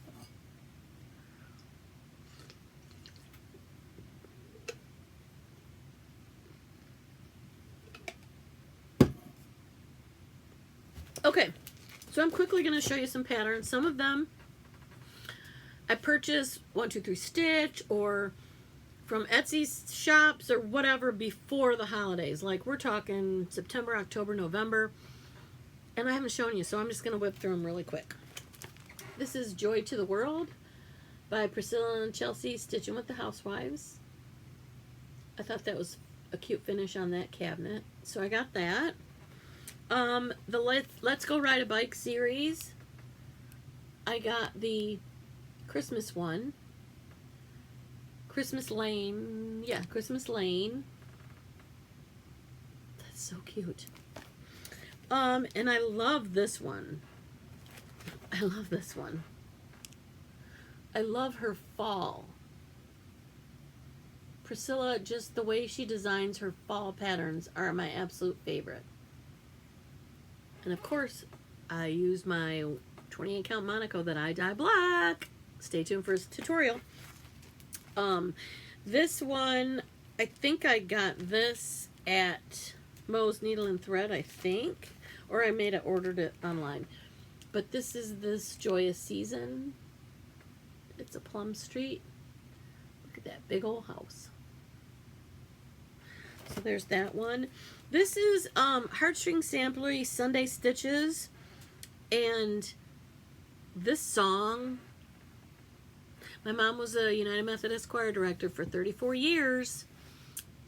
Okay, so I'm quickly going to show you some patterns. Some of them I purchased 1-2-3 Stitch or from Etsy shops or whatever before the holidays. Like we're talking September, October, November. And I haven't shown you, so I'm just going to whip through them really quick. This is Joy to the World by Priscilla and Chelsea, Stitching with the Housewives. I thought that was a cute finish on that cabinet. So I got that. The Let's Go Ride a Bike series. I got the Christmas one. Christmas Lane. Yeah, Christmas Lane. That's so cute. And I love this one. I love this one. I love her fall. Priscilla, just the way she designs her fall patterns are my absolute favorite. And of course, I use my 28 count Monaco that I dye black. Stay tuned for his tutorial. This one, I think I got this at Mo's Needle and Thread, I think. Or I made it, ordered it online. But this is this Joyous Season. It's a Plum Street. Look at that big old house. So there's that one. This is Heartstring Samplery Sunday Stitches. And this song, my mom was a United Methodist choir director for 34 years.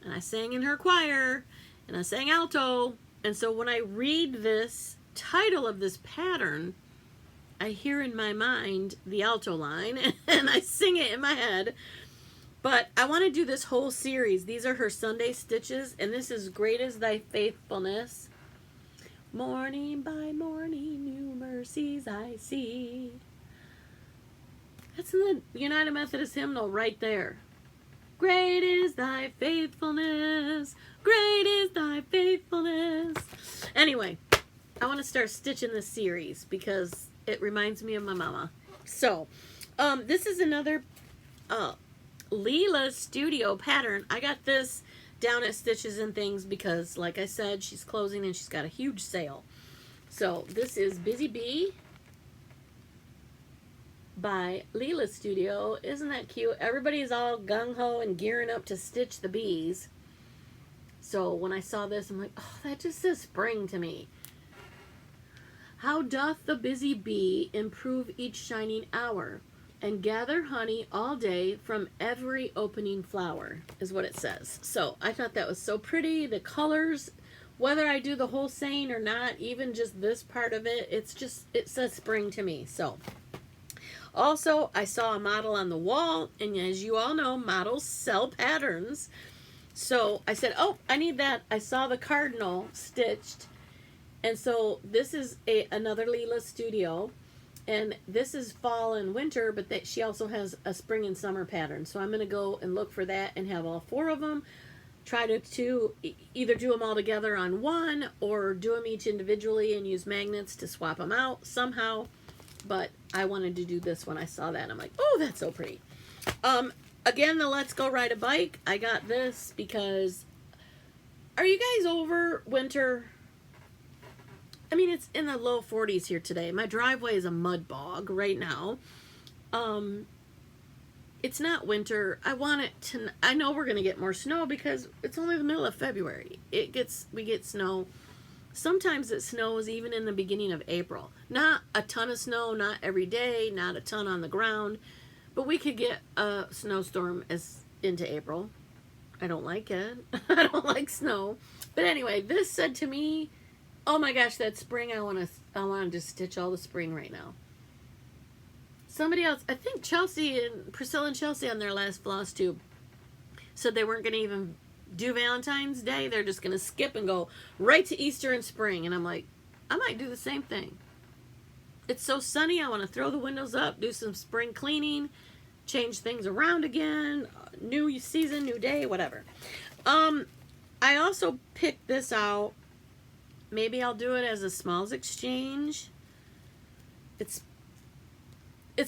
And I sang in her choir. And I sang alto. And so when I read this title of this pattern, I hear in my mind the alto line and I sing it in my head. But I want to do this whole series. These are her Sunday stitches, and this is Great is Thy Faithfulness. Morning by morning, new mercies I see. That's in the United Methodist hymnal right there. Great is thy faithfulness. Great is thy faithfulness. Anyway, I want to start stitching this series because it reminds me of my mama. So, this is another Leela Studio pattern. I got this down at Stitches and Things because, like I said, she's closing and she's got a huge sale. So, this is Busy Bee by Leela Studio. Isn't that cute? Everybody's all gung-ho and gearing up to stitch the bees. So when I saw this, I'm like, oh, that just says spring to me. How doth the busy bee improve each shining hour, and gather honey all day from every opening flower, is what it says. So I thought that was so pretty. The colors, whether I do the whole saying or not, even just this part of it, it's just, it says spring to me. So also, I saw a model on the wall, and as you all know, models sell patterns. So I said, oh, I need that. I saw the cardinal stitched. And so this is another Leela Studio. And this is fall and winter, but that she also has a spring and summer pattern. So I'm going to go and look for that and have all 4 of them. Try to either do them all together on one or do them each individually and use magnets to swap them out somehow. But I wanted to do this when I saw that. I'm like, oh, that's so pretty. Again, the Let's Go Ride a Bike. I got this because, are you guys over winter? I mean, it's in the low 40s here today. My driveway is a mud bog right now. It's not winter. I want it to, I know we're going to get more snow because it's only the middle of February. We get snow. Sometimes it snows even in the beginning of April. Not a ton of snow, not every day, not a ton on the ground. But we could get a snowstorm as into April. I don't like it. I don't like snow. But anyway, this said to me, oh my gosh, that spring, I want to stitch all the spring right now. Somebody else, I think Priscilla and Chelsea on their last Flosstube said they weren't going to even do Valentine's Day. They're just going to skip and go right to Easter and spring. And I'm like, I might do the same thing. It's so sunny. I want to throw the windows up, do some spring cleaning, change things around again, new season, new day, whatever. I also picked this out. Maybe I'll do it as a smalls exchange. It's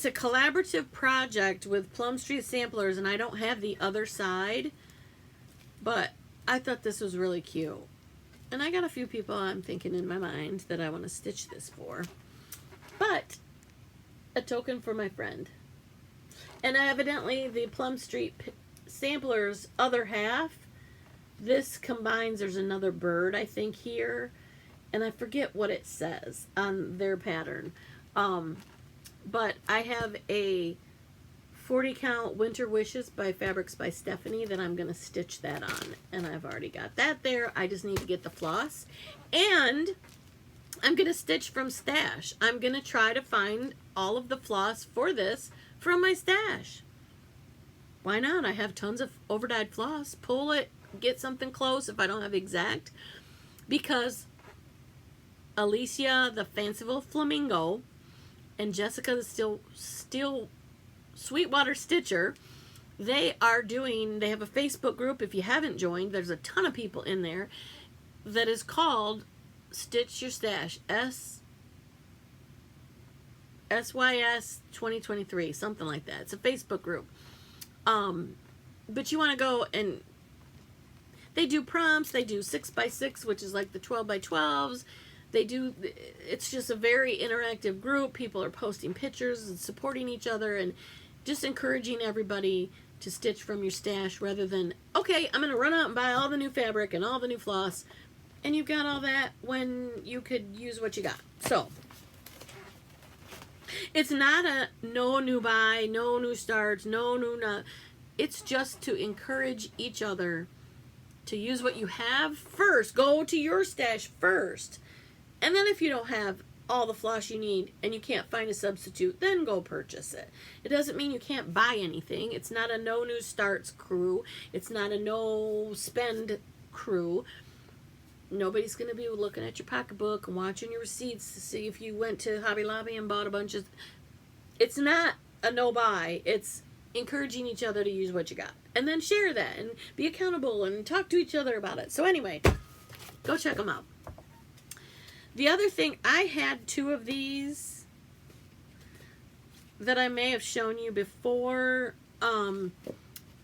a collaborative project with Plum Street Samplers, and I don't have the other side, but I thought this was really cute. And I got a few people I'm thinking in my mind that I want to stitch this for. But a token for my friend. And evidently the Plum Street Samplers other half, this combines, there's another bird I think here, and I forget what it says on their pattern. But I have a 40 count Winter Wishes by Fabrics by Stephanie that I'm going to stitch that on. And I've already got that there. I just need to get the floss. And I'm going to stitch from stash. I'm going to try to find all of the floss for this from my stash. Why not? I have tons of overdyed floss. Pull it, get something close if I don't have exact. Because Alicia, the Fanciful Flamingo, and Jessica, the Still Sweetwater Stitcher, they have a Facebook group. If you haven't joined, there's a ton of people in there that is called Stitch Your Stash, SYS 2023, something like that. It's a Facebook group. But you want to go and they do prompts, they do 6x6, which is like the 12x12s. It's just a very interactive group. People are posting pictures and supporting each other and just encouraging everybody to stitch from your stash rather than, okay, I'm going to run out and buy all the new fabric and all the new floss. And you've got all that when you could use what you got. So, it's not a no new buy, no new starts, no new not. It's just to encourage each other to use what you have first. Go to your stash first. And then if you don't have all the floss you need and you can't find a substitute, then go purchase it. It doesn't mean you can't buy anything. It's not a no new starts crew. It's not a no spend crew. Nobody's going to be looking at your pocketbook and watching your receipts to see if you went to Hobby Lobby and bought a bunch of... It's not a no buy. It's encouraging each other to use what you got. And then share that and be accountable and talk to each other about it. So anyway, go check them out. The other thing, I had 2 of these that I may have shown you before,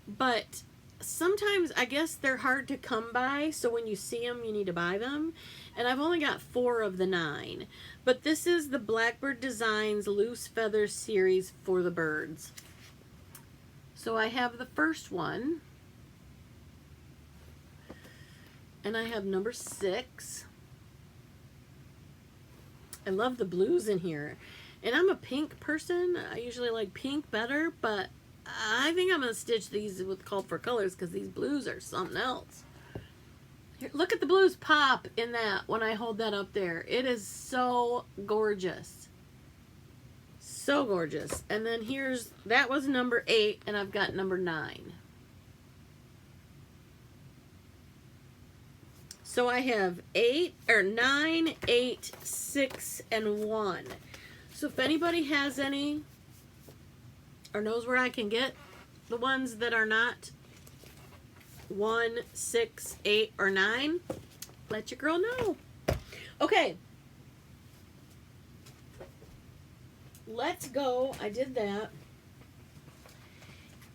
but sometimes I guess they're hard to come by, so when you see them, you need to buy them. And I've only got 4 of the 9. But this is the Blackbird Designs Loose Feathers series for the birds. So I have the first one. And I have number 6. I love the blues in here. And I'm a pink person. I usually like pink better, but I think I'm going to stitch these with Call for Colors because these blues are something else. Here, look at the blues pop in that when I hold that up there. It is so gorgeous. So gorgeous. And then that was number 8, and I've got number 9. So I have 9, 8, 6, and 1. So if anybody has any or knows where I can get the ones that are not 1, 6, 8, or 9, let your girl know. Okay. Let's go. I did that.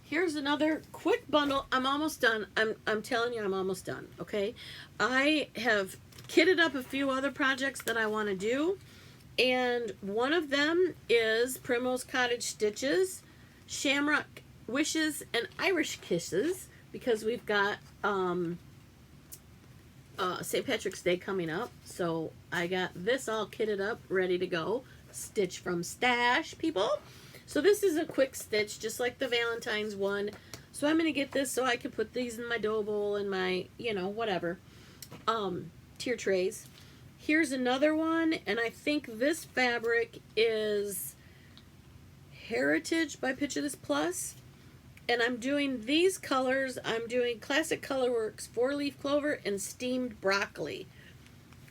Here's another quick bundle. I'm almost done. I'm telling you, I'm almost done. Okay. I have kitted up a few other projects that I want to do. And one of them is Primrose Cottage Stitches, Shamrock Wishes, and Irish Kisses, because we've got St. Patrick's Day coming up. So I got this all kitted up, ready to go. Stitch from stash, people. So this is a quick stitch, just like the Valentine's one. So I'm going to get this so I can put these in my dough bowl and my, you know, whatever, tier trays. Here's another one, and I think this fabric is Heritage by Picture This Plus. And I'm doing these colors. I'm doing Classic Colorworks 4-leaf clover and steamed broccoli.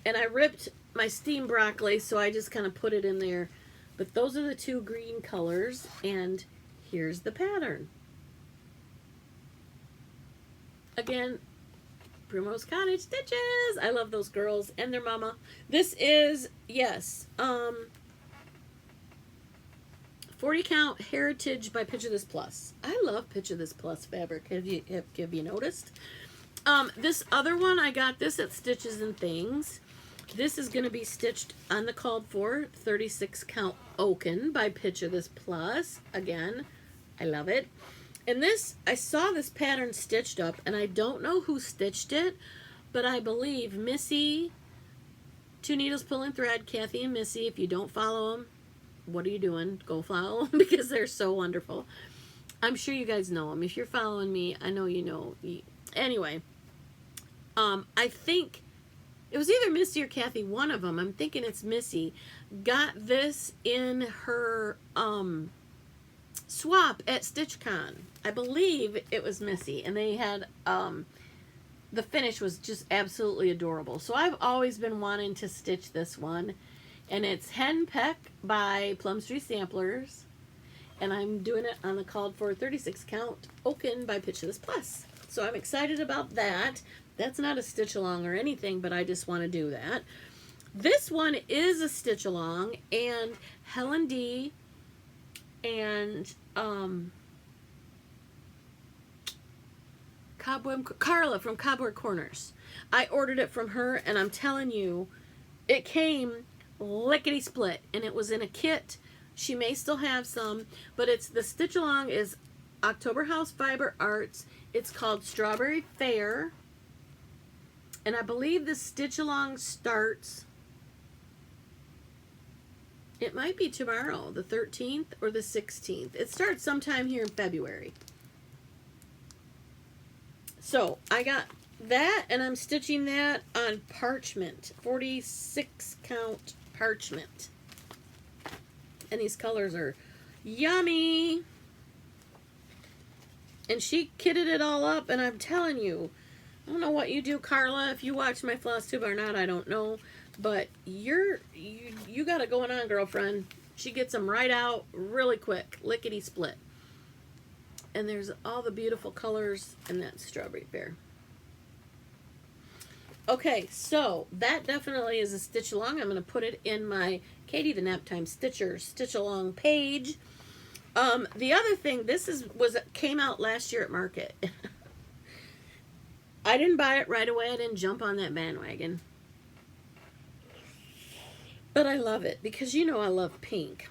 And I ripped my steamed broccoli, so I just kind of put it in there. But those are the two green colors, and here's the pattern. Again, Primrose Cottage Stitches. I love those girls and their mama. This is, yes, 40 count Heritage by Picture This Plus. I love Picture This Plus fabric. Have you noticed? This other one, I got this at Stitches and Things. This is going to be stitched on the called for 36 count Oaken by Picture This Plus. Again, I love it. And this, I saw this pattern stitched up, and I don't know who stitched it, but I believe Missy, Two Needles Pulling Thread, Kathy and Missy. If you don't follow them, what are you doing? Go follow them, because they're so wonderful. I'm sure you guys know them. If you're following me, I know you know. Anyway, I think it was either Missy or Kathy, one of them. I'm thinking it's Missy. Got this in her swap at StitchCon. I believe it was Missy, and they had the finish was just absolutely adorable. So I've always been wanting to stitch this one, and it's Hen Peck by Plum Street Samplers, and I'm doing it on the called for 36 count Oaken by Picture This Plus. So I'm excited about that. That's not a stitch along or anything, but I just want to do that. This one is a stitch along, and Helen D and Carla from Cobweb Corners. I ordered it from her, and I'm telling you, it came lickety split, and it was in a kit. She may still have some, but it's the stitch along is October House Fiber Arts. It's called Strawberry Fair, and I believe the stitch along starts, it might be tomorrow, the 13th or the 16th. It starts sometime here in February. So I got that, and I'm stitching that on parchment, 46 count parchment. And these colors are yummy. And she kitted it all up, and I'm telling you, I don't know what you do, Carla. If you watch my Flosstube or not, I don't know. But you got it going on, girlfriend. She gets them right out really quick, lickety split. And there's all the beautiful colors in that Strawberry Fair. Okay, so that definitely is a stitch along. I'm going to put it in my Katie the Naptime Stitcher stitch along page. The other thing, this came out last year at Market. I didn't buy it right away. I didn't jump on that bandwagon. But I love it because you know I love pink.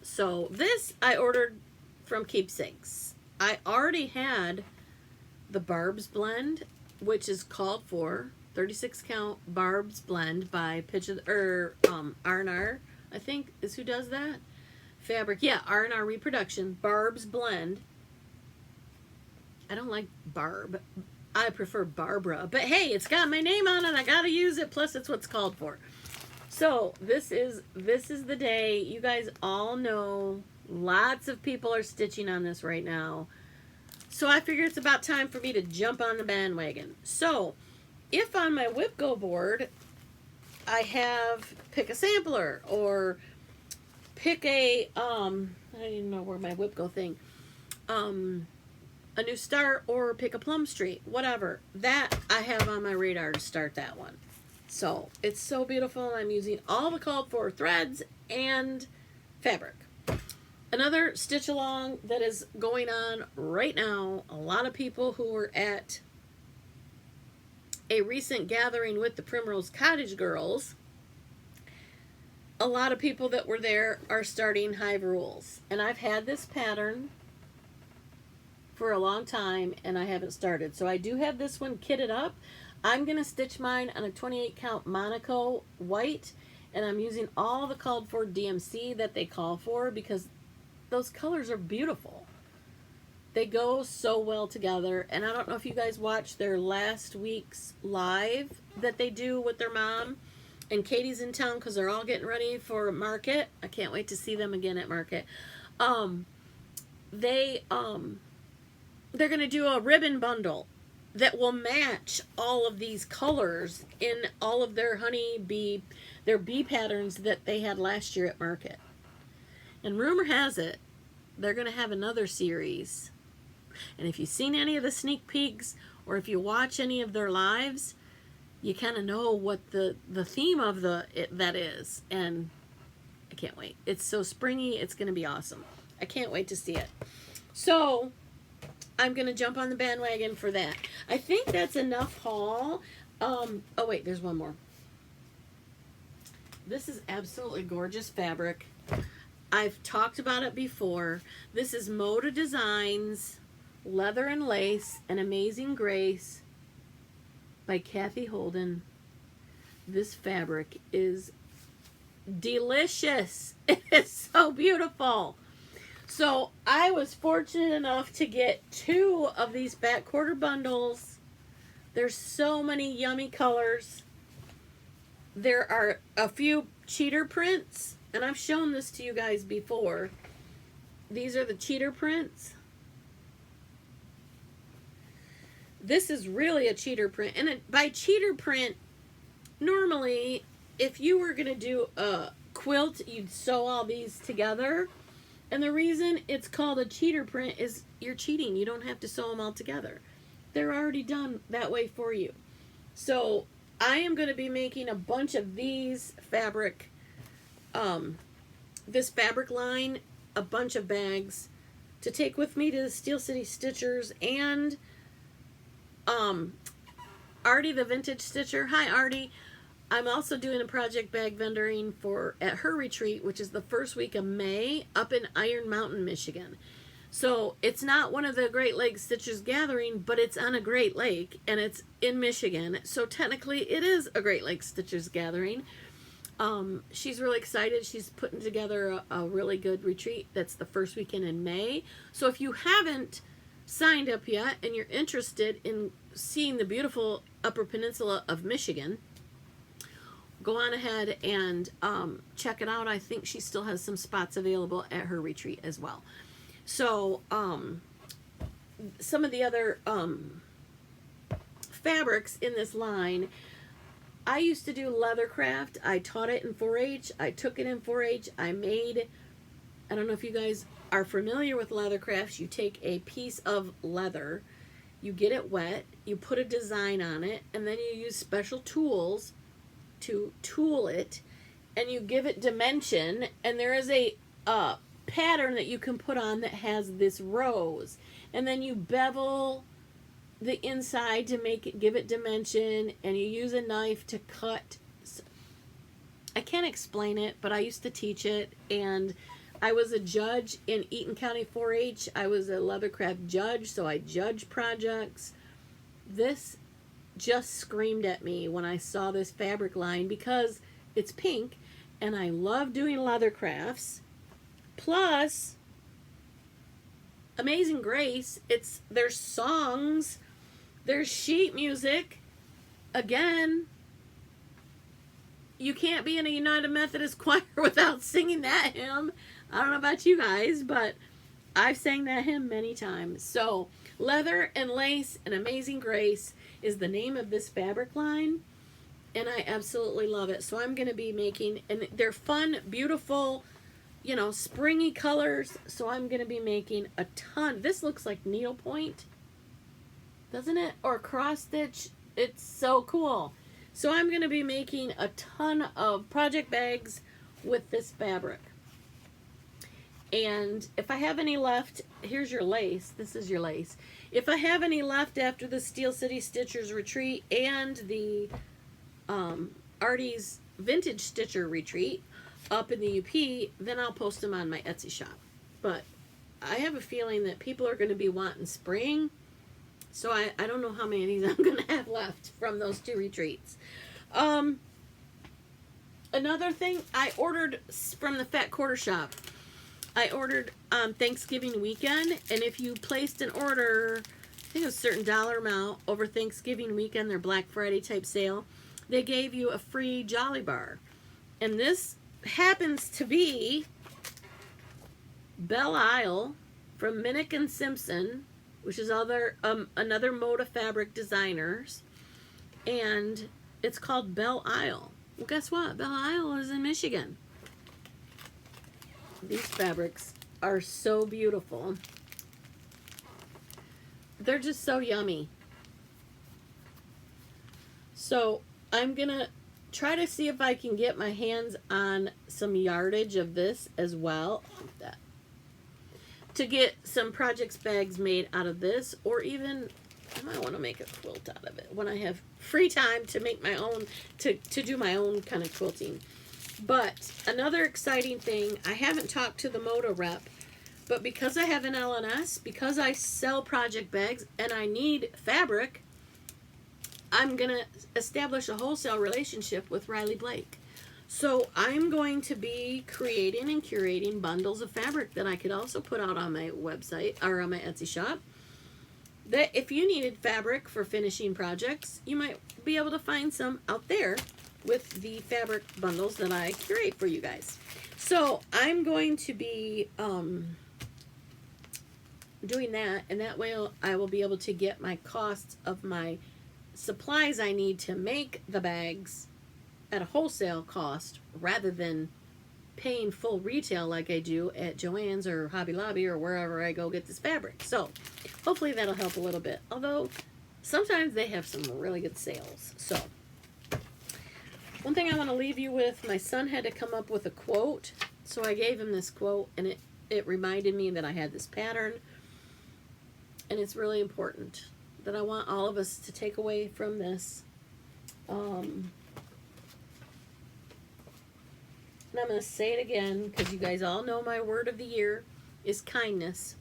So this I ordered from Keepsakes. I already had the Barb's Blend, which is called for 36 count Barb's Blend by R&R, I think is who does that. Fabric, yeah, R&R Reproduction, Barb's Blend. I don't like Barb. I prefer Barbara. But hey, it's got my name on it. I gotta use it. Plus, it's what's called for. So this is the day. You guys all know lots of people are stitching on this right now. So I figure it's about time for me to jump on the bandwagon. So if on my Whip Go board, I have pick a sampler or pick a I don't even know where my whip go thing. A new start or pick a Plum Street, whatever. That I have on my radar to start that one. So it's so beautiful. I'm using all the called for threads and fabric. Another stitch along that is going on right now, a lot of people who were at a recent gathering with the Primrose Cottage girls, a lot of people that were there are starting Hive Rules. And I've had this pattern for a long time and I haven't started. So I do have this one kitted up. I'm going to stitch mine on a 28 count Monaco white, and I'm using all the called for DMC that they call for because those colors are beautiful. They go so well together. And I don't know if you guys watched their last week's live that they do with their mom. And Katie's in town because they're all getting ready for market. I can't wait to see them again at market. They're going to do a ribbon bundle that will match all of these colors in all of their their bee patterns that they had last year at market. And rumor has it, they're going to have another series. And if you've seen any of the sneak peeks, or if you watch any of their lives, you kind of know what the theme of that is. And I can't wait. It's so springy. It's going to be awesome. I can't wait to see it. So I'm going to jump on the bandwagon for that. I think that's enough haul. Oh, wait, there's one more. This is absolutely gorgeous fabric. I've talked about it before. This is Moda Designs, Leather and Lace, An Amazing Grace by Kathy Holden. This fabric is delicious. It's so beautiful. So I was fortunate enough to get 2 of these back quarter bundles. There's so many yummy colors. There are a few cheater prints, and I've shown this to you guys before. These are the cheater prints. This is really a cheater print. And by cheater print, normally, if you were going to do a quilt, you'd sew all these together. And the reason it's called a cheater print is you're cheating. You don't have to sew them all together. They're already done that way for you. So I am going to be making a bunch of these fabric, this fabric line, a bunch of bags to take with me to the Steel City Stitchers and Artie the Vintage Stitcher. Hi Artie. I'm also doing a project bag vendoring at her retreat, which is the first week of May up in Iron Mountain, Michigan. So it's not one of the Great Lakes Stitchers gathering, but it's on a Great Lake and it's in Michigan. So technically it is a Great Lakes Stitchers gathering. She's really excited. She's putting together a really good retreat. That's the first weekend in May. So if you haven't signed up yet and you're interested in seeing the beautiful Upper Peninsula of Michigan, go on ahead and check it out. I think she still has some spots available at her retreat as well. So some of the other fabrics in this line, I used to do leather craft. I taught it in 4-H. I took it in 4-H. I don't know if you guys are familiar with leather crafts. You take a piece of leather, you get it wet, you put a design on it, and then you use special tools to tool it, and you give it dimension. And there is a pattern that you can put on that has this rose, and then you bevel the inside to give it dimension, and you use a knife to cut. I can't explain it, but I used to teach it, and I was a judge in Eaton County 4-H. I was a leathercraft judge, so I judge projects. This just screamed at me when I saw this fabric line because it's pink, and I love doing leather crafts. Plus, Amazing Grace, there's songs, there's sheet music. Again, you can't be in a United Methodist choir without singing that hymn. I don't know about you guys, but I've sang that hymn many times. So, Leather and Lace and Amazing Grace is the name of this fabric line. and I absolutely love it. So I'm going to be making, and they're fun, beautiful, you know, springy colors. So I'm going to be making a ton. This looks like needlepoint, doesn't it? Or cross stitch. It's so cool. So I'm going to be making a ton of project bags with this fabric. And if I have any left, here's your lace. This is your lace. If I have any left after the Steel City Stitchers Retreat and the Artie's Vintage Stitcher Retreat up in the UP, then I'll post them on my Etsy shop. But I have a feeling that people are going to be wanting spring. So I don't know how many of these I'm going to have left from those 2 retreats. Another thing, I ordered from the Fat Quarter Shop. I ordered Thanksgiving weekend, and if you placed an order, I think a certain dollar amount over Thanksgiving weekend, their Black Friday type sale, they gave you a free Jolly Bar. And this happens to be Belle Isle from Minnick and Simpson, which is another Moda Fabric designers, and it's called Belle Isle. Well, guess what? Belle Isle is in Michigan. These fabrics are so beautiful. They're just so yummy. So I'm gonna try to see if I can get my hands on some yardage of this as well. To get some projects bags made out of this, or even I might want to make a quilt out of it when I have free time to make my own, to do my own kind of quilting. But another exciting thing, I haven't talked to the Moda rep, but because I have an LNS, because I sell project bags and I need fabric, I'm going to establish a wholesale relationship with Riley Blake. So I'm going to be creating and curating bundles of fabric that I could also put out on my website or on my Etsy shop. That if you needed fabric for finishing projects, you might be able to find some out there with the fabric bundles that I curate for you guys. So I'm going to be doing that, and that way I will be able to get my costs of my supplies I need to make the bags at a wholesale cost rather than paying full retail like I do at Joann's or Hobby Lobby or wherever I go get this fabric. So hopefully that'll help a little bit, although sometimes they have some really good sales. So one thing I want to leave you with, my son had to come up with a quote, so I gave him this quote, and it reminded me that I had this pattern, and it's really important that I want all of us to take away from this. And I'm going to say it again because you guys all know my word of the year is kindness.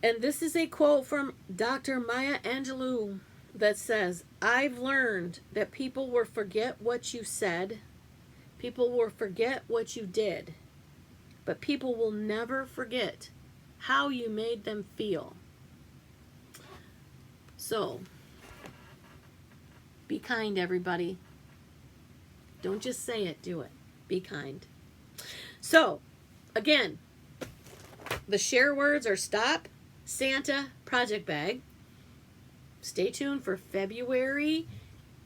And this is a quote from Dr. Maya Angelou that says, I've learned that people will forget what you said, people will forget what you did, but people will never forget how you made them feel. So, be kind, everybody. Don't just say it, do it. Be kind. So, again, the share words are stop, Santa, project bag. Stay tuned for February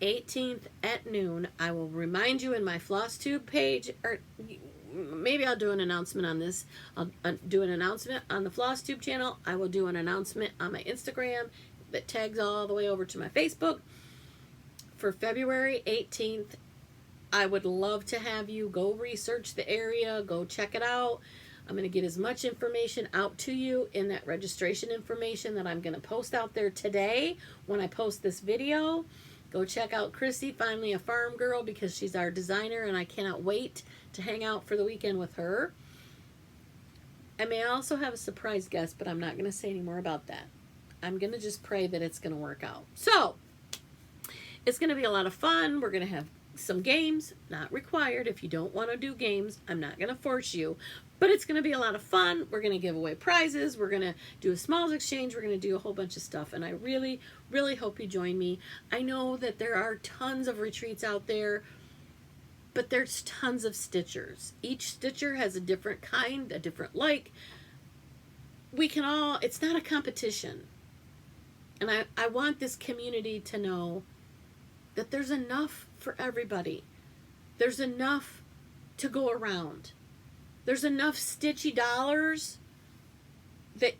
18th at noon. I will remind you in my Flosstube page, or maybe I'll do an announcement on this. I'll do an announcement on the Flosstube channel. I will do an announcement on my Instagram that tags all the way over to my Facebook. For February 18th, I would love to have you go research the area, go check it out. I'm going to get as much information out to you in that registration information that I'm going to post out there today when I post this video. Go check out Chrissy, Finally a Farm Girl, because she's our designer and I cannot wait to hang out for the weekend with her. I may also have a surprise guest, but I'm not going to say any more about that. I'm going to just pray that it's going to work out. So, it's going to be a lot of fun. We're going to have some games, not required. If you don't want to do games, I'm not going to force you. But it's going to be a lot of fun. We're going to give away prizes. We're going to do a smalls exchange. We're going to do a whole bunch of stuff. And I really, really hope you join me. I know that there are tons of retreats out there, but there's tons of stitchers. Each stitcher has a different kind, a different like. We can all, it's not a competition. And I want this community to know that there's enough for everybody. There's enough to go around. There's enough stitchy dollars that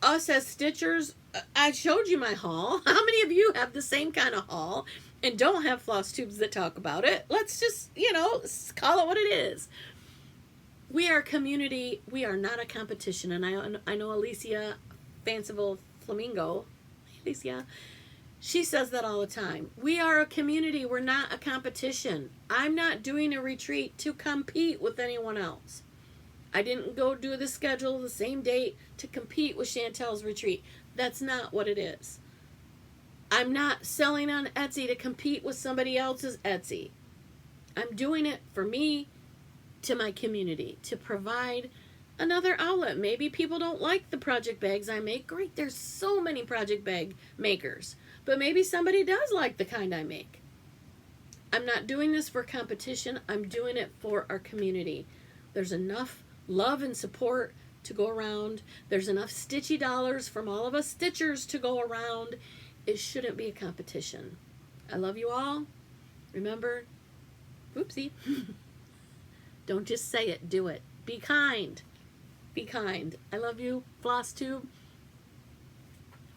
us as stitchers, I showed you my haul. How many of you have the same kind of haul and don't have floss tubes that talk about it? Let's just, call it what it is. We are a community. We are not a competition. And I know Alicia Fanciful Flamingo, Alicia, she says that all the time. We are a community. We're not a competition. I'm not doing a retreat to compete with anyone else. I didn't go do the schedule the same date to compete with Chantel's retreat. That's not what it is. I'm not selling on Etsy to compete with somebody else's Etsy. I'm doing it for me, to my community, to provide another outlet. Maybe people don't like the project bags I make. Great, there's so many project bag makers. But maybe somebody does like the kind I make. I'm not doing this for competition. I'm doing it for our community. There's enough love and support to go around. There's enough stitchy dollars from all of us stitchers to go around. It shouldn't be a competition. I love you all. Remember, oopsie, don't just say it, do it. Be kind. Be kind. I love you, Flosstube.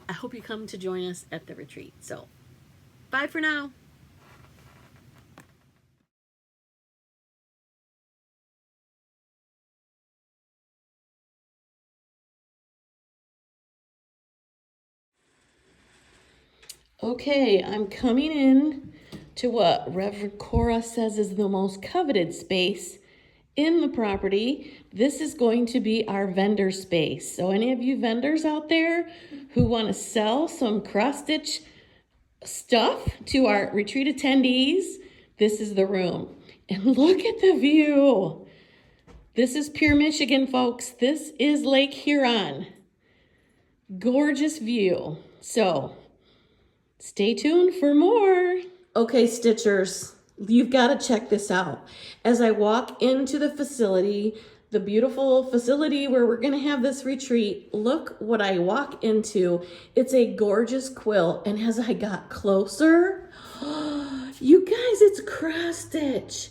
I hope you come to join us at the retreat. So, bye for now. Okay, I'm coming in to what Reverend Cora says is the most coveted space in the property. This is going to be our vendor space. So any of you vendors out there who want to sell some cross-stitch stuff to our retreat attendees, this is the room. And look at the view. This is pure Michigan, folks. This is Lake Huron. Gorgeous view. So stay tuned for more. Okay, Stitchers, you've got to check this out. As I walk into the facility, the beautiful facility where we're going to have this retreat, look what I walk into. It's a gorgeous quilt. And as I got closer, you guys, it's cross stitch.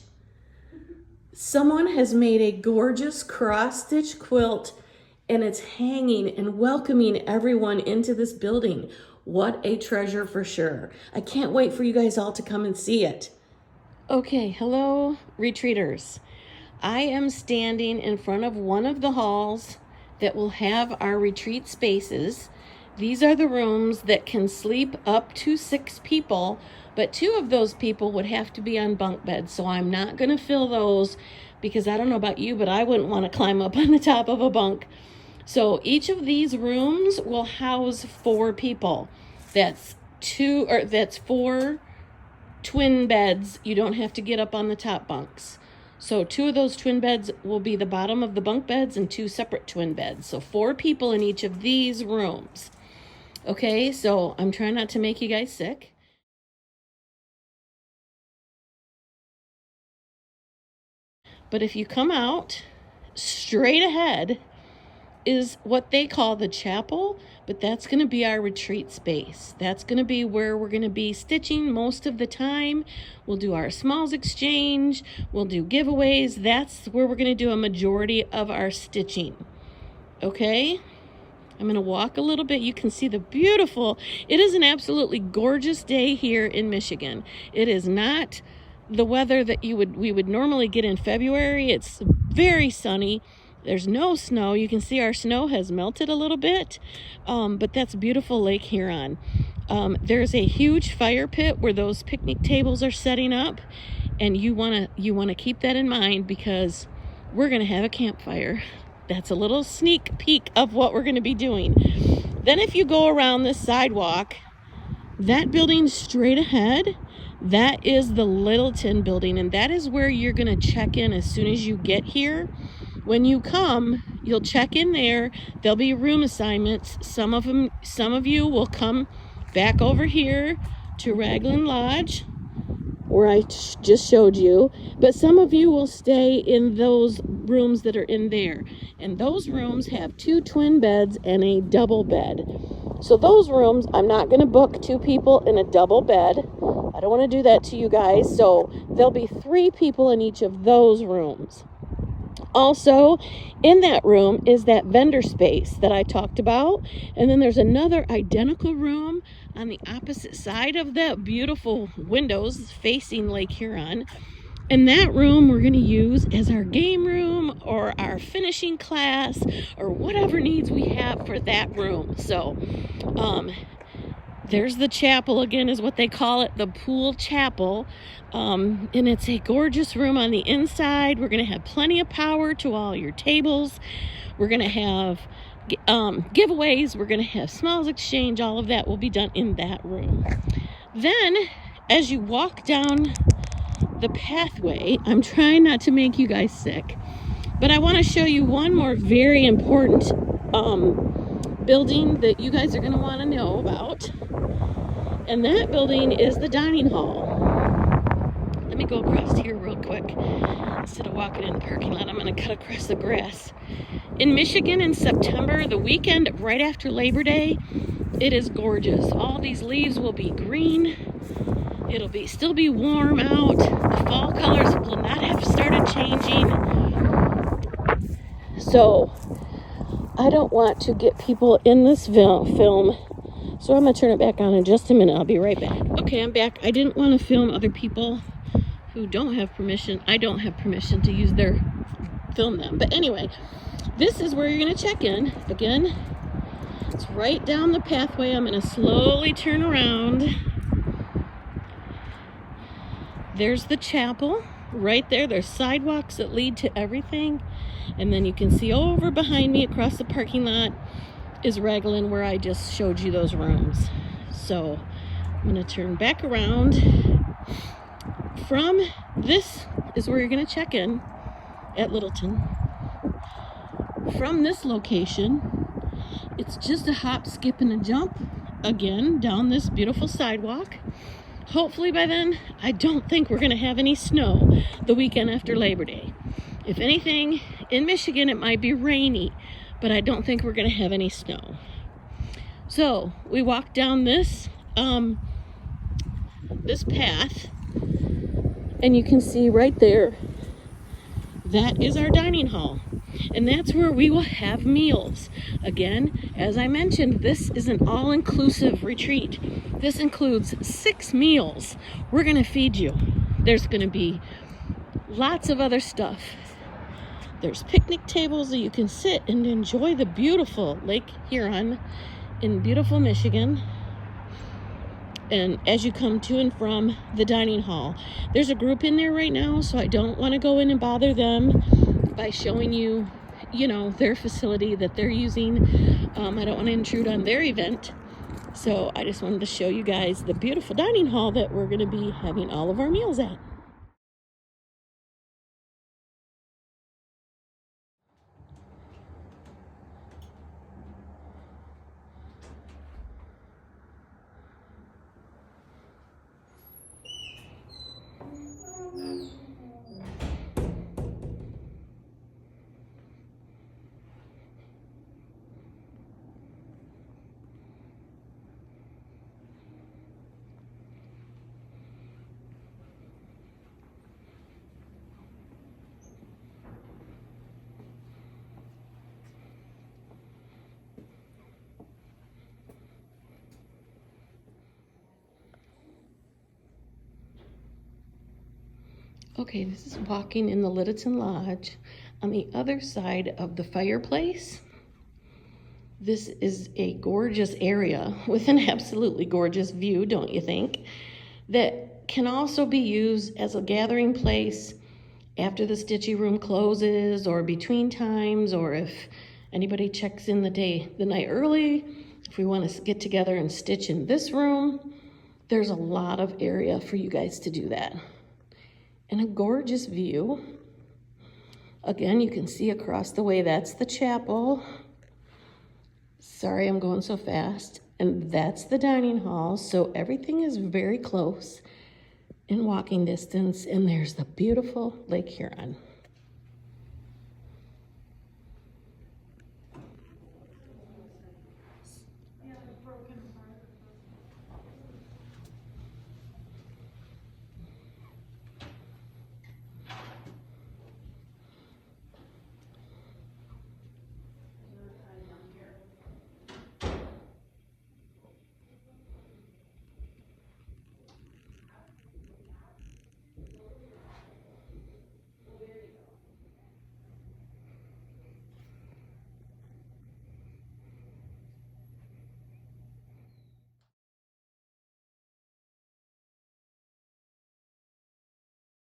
Someone has made a gorgeous cross stitch quilt and it's hanging and welcoming everyone into this building. What a treasure for sure. I can't wait for you guys all to come and see it. Okay, hello, retreaters. I am standing in front of one of the halls that will have our retreat spaces. These are the rooms that can sleep up to 6 people, but 2 of those people would have to be on bunk beds. So I'm not going to fill those because I don't know about you, but I wouldn't want to climb up on the top of a bunk. So each of these rooms will house 4 people. That's 4 twin beds. You don't have to get up on the top bunks. So 2 of those twin beds will be the bottom of the bunk beds and 2 separate twin beds. So 4 people in each of these rooms. Okay, so I'm trying not to make you guys sick. But if you come out straight ahead is what they call the chapel, but that's going to be our retreat space. That's going to be where we're going to be stitching most of the time. We'll do our smalls exchange. We'll do giveaways. That's where we're going to do a majority of our stitching. Okay? I'm going to walk a little bit. You can see the beautiful, it is an absolutely gorgeous day here in Michigan. It is not the weather that we would normally get in February. It's very sunny. There's no snow. You can see our snow has melted a little bit, but that's beautiful Lake Huron. There's a huge fire pit where those picnic tables are setting up, and you wanna keep that in mind because we're gonna have a campfire. That's a little sneak peek of what we're gonna be doing. Then if you go around this sidewalk, that building straight ahead, that is the Littleton building, and that is where you're gonna check in as soon as you get here. When you come, you'll check in there. There'll be room assignments. Some of you will come back over here to Raglan Lodge, where I just showed you. But some of you will stay in those rooms that are in there. And those rooms have 2 twin beds and a double bed. So those rooms, I'm not going to book 2 people in a double bed. I don't want to do that to you guys. So there'll be 3 people in each of those rooms. Also, in that room is that vendor space that I talked about. And then there's another identical room on the opposite side of the beautiful windows facing Lake Huron. And that room we're going to use as our game room or our finishing class or whatever needs we have for that room. So, there's the chapel again, is what they call it, the pool chapel. And it's a gorgeous room on the inside. We're going to have plenty of power to all your tables. We're going to have giveaways. We're going to have smalls exchange. All of that will be done in that room. Then, as you walk down the pathway, I'm trying not to make you guys sick, but I want to show you one more very important building that you guys are going to want to know about. And that building is the dining hall. Let me go across here real quick. Instead of walking in the parking lot, I'm going to cut across the grass. In Michigan in September, the weekend right after Labor Day, it is gorgeous. All these leaves will be green. It'll still be warm out. The fall colors will not have started changing. So I don't want to get people in this film. So I'm going to turn it back on in just a minute. I'll be right back. Okay, I'm back. I didn't want to film other people who don't have permission. I don't have permission to use film them. But anyway, this is where you're going to check in. Again, it's right down the pathway. I'm going to slowly turn around. There's the chapel right there. There's sidewalks that lead to everything. And then you can see over behind me across the parking lot is Raglan, where I just showed you those rooms. So I'm going to turn back around. From this is where you're going to check in at Littleton. From this location, it's just a hop, skip, and a jump again down this beautiful sidewalk. Hopefully by then, I don't think we're going to have any snow the weekend after Labor Day. If anything, in Michigan, it might be rainy, but I don't think we're going to have any snow. So we walk down this path, and you can see right there, that is our dining hall. And that's where we will have meals. Again, as I mentioned, this is an all-inclusive retreat. This includes 6 meals we're going to feed you. There's going to be lots of other stuff. There's picnic tables that you can sit and enjoy the beautiful Lake Huron in beautiful Michigan. And as you come to and from the dining hall, there's a group in there right now, so I don't want to go in and bother them by showing you, their facility that they're using. I don't want to intrude on their event. So I just wanted to show you guys the beautiful dining hall that we're going to be having all of our meals at. Okay, this is walking in the Littleton Lodge on the other side of the fireplace. This is a gorgeous area with an absolutely gorgeous view, don't you think? That can also be used as a gathering place after the stitchy room closes or between times, or if anybody checks in the night early, if we want to get together and stitch in this room. There's a lot of area for you guys to do that. And a gorgeous view. Again, you can see across the way, that's the chapel. Sorry, I'm going so fast. And that's the dining hall. So everything is very close in walking distance. And there's the beautiful Lake Huron.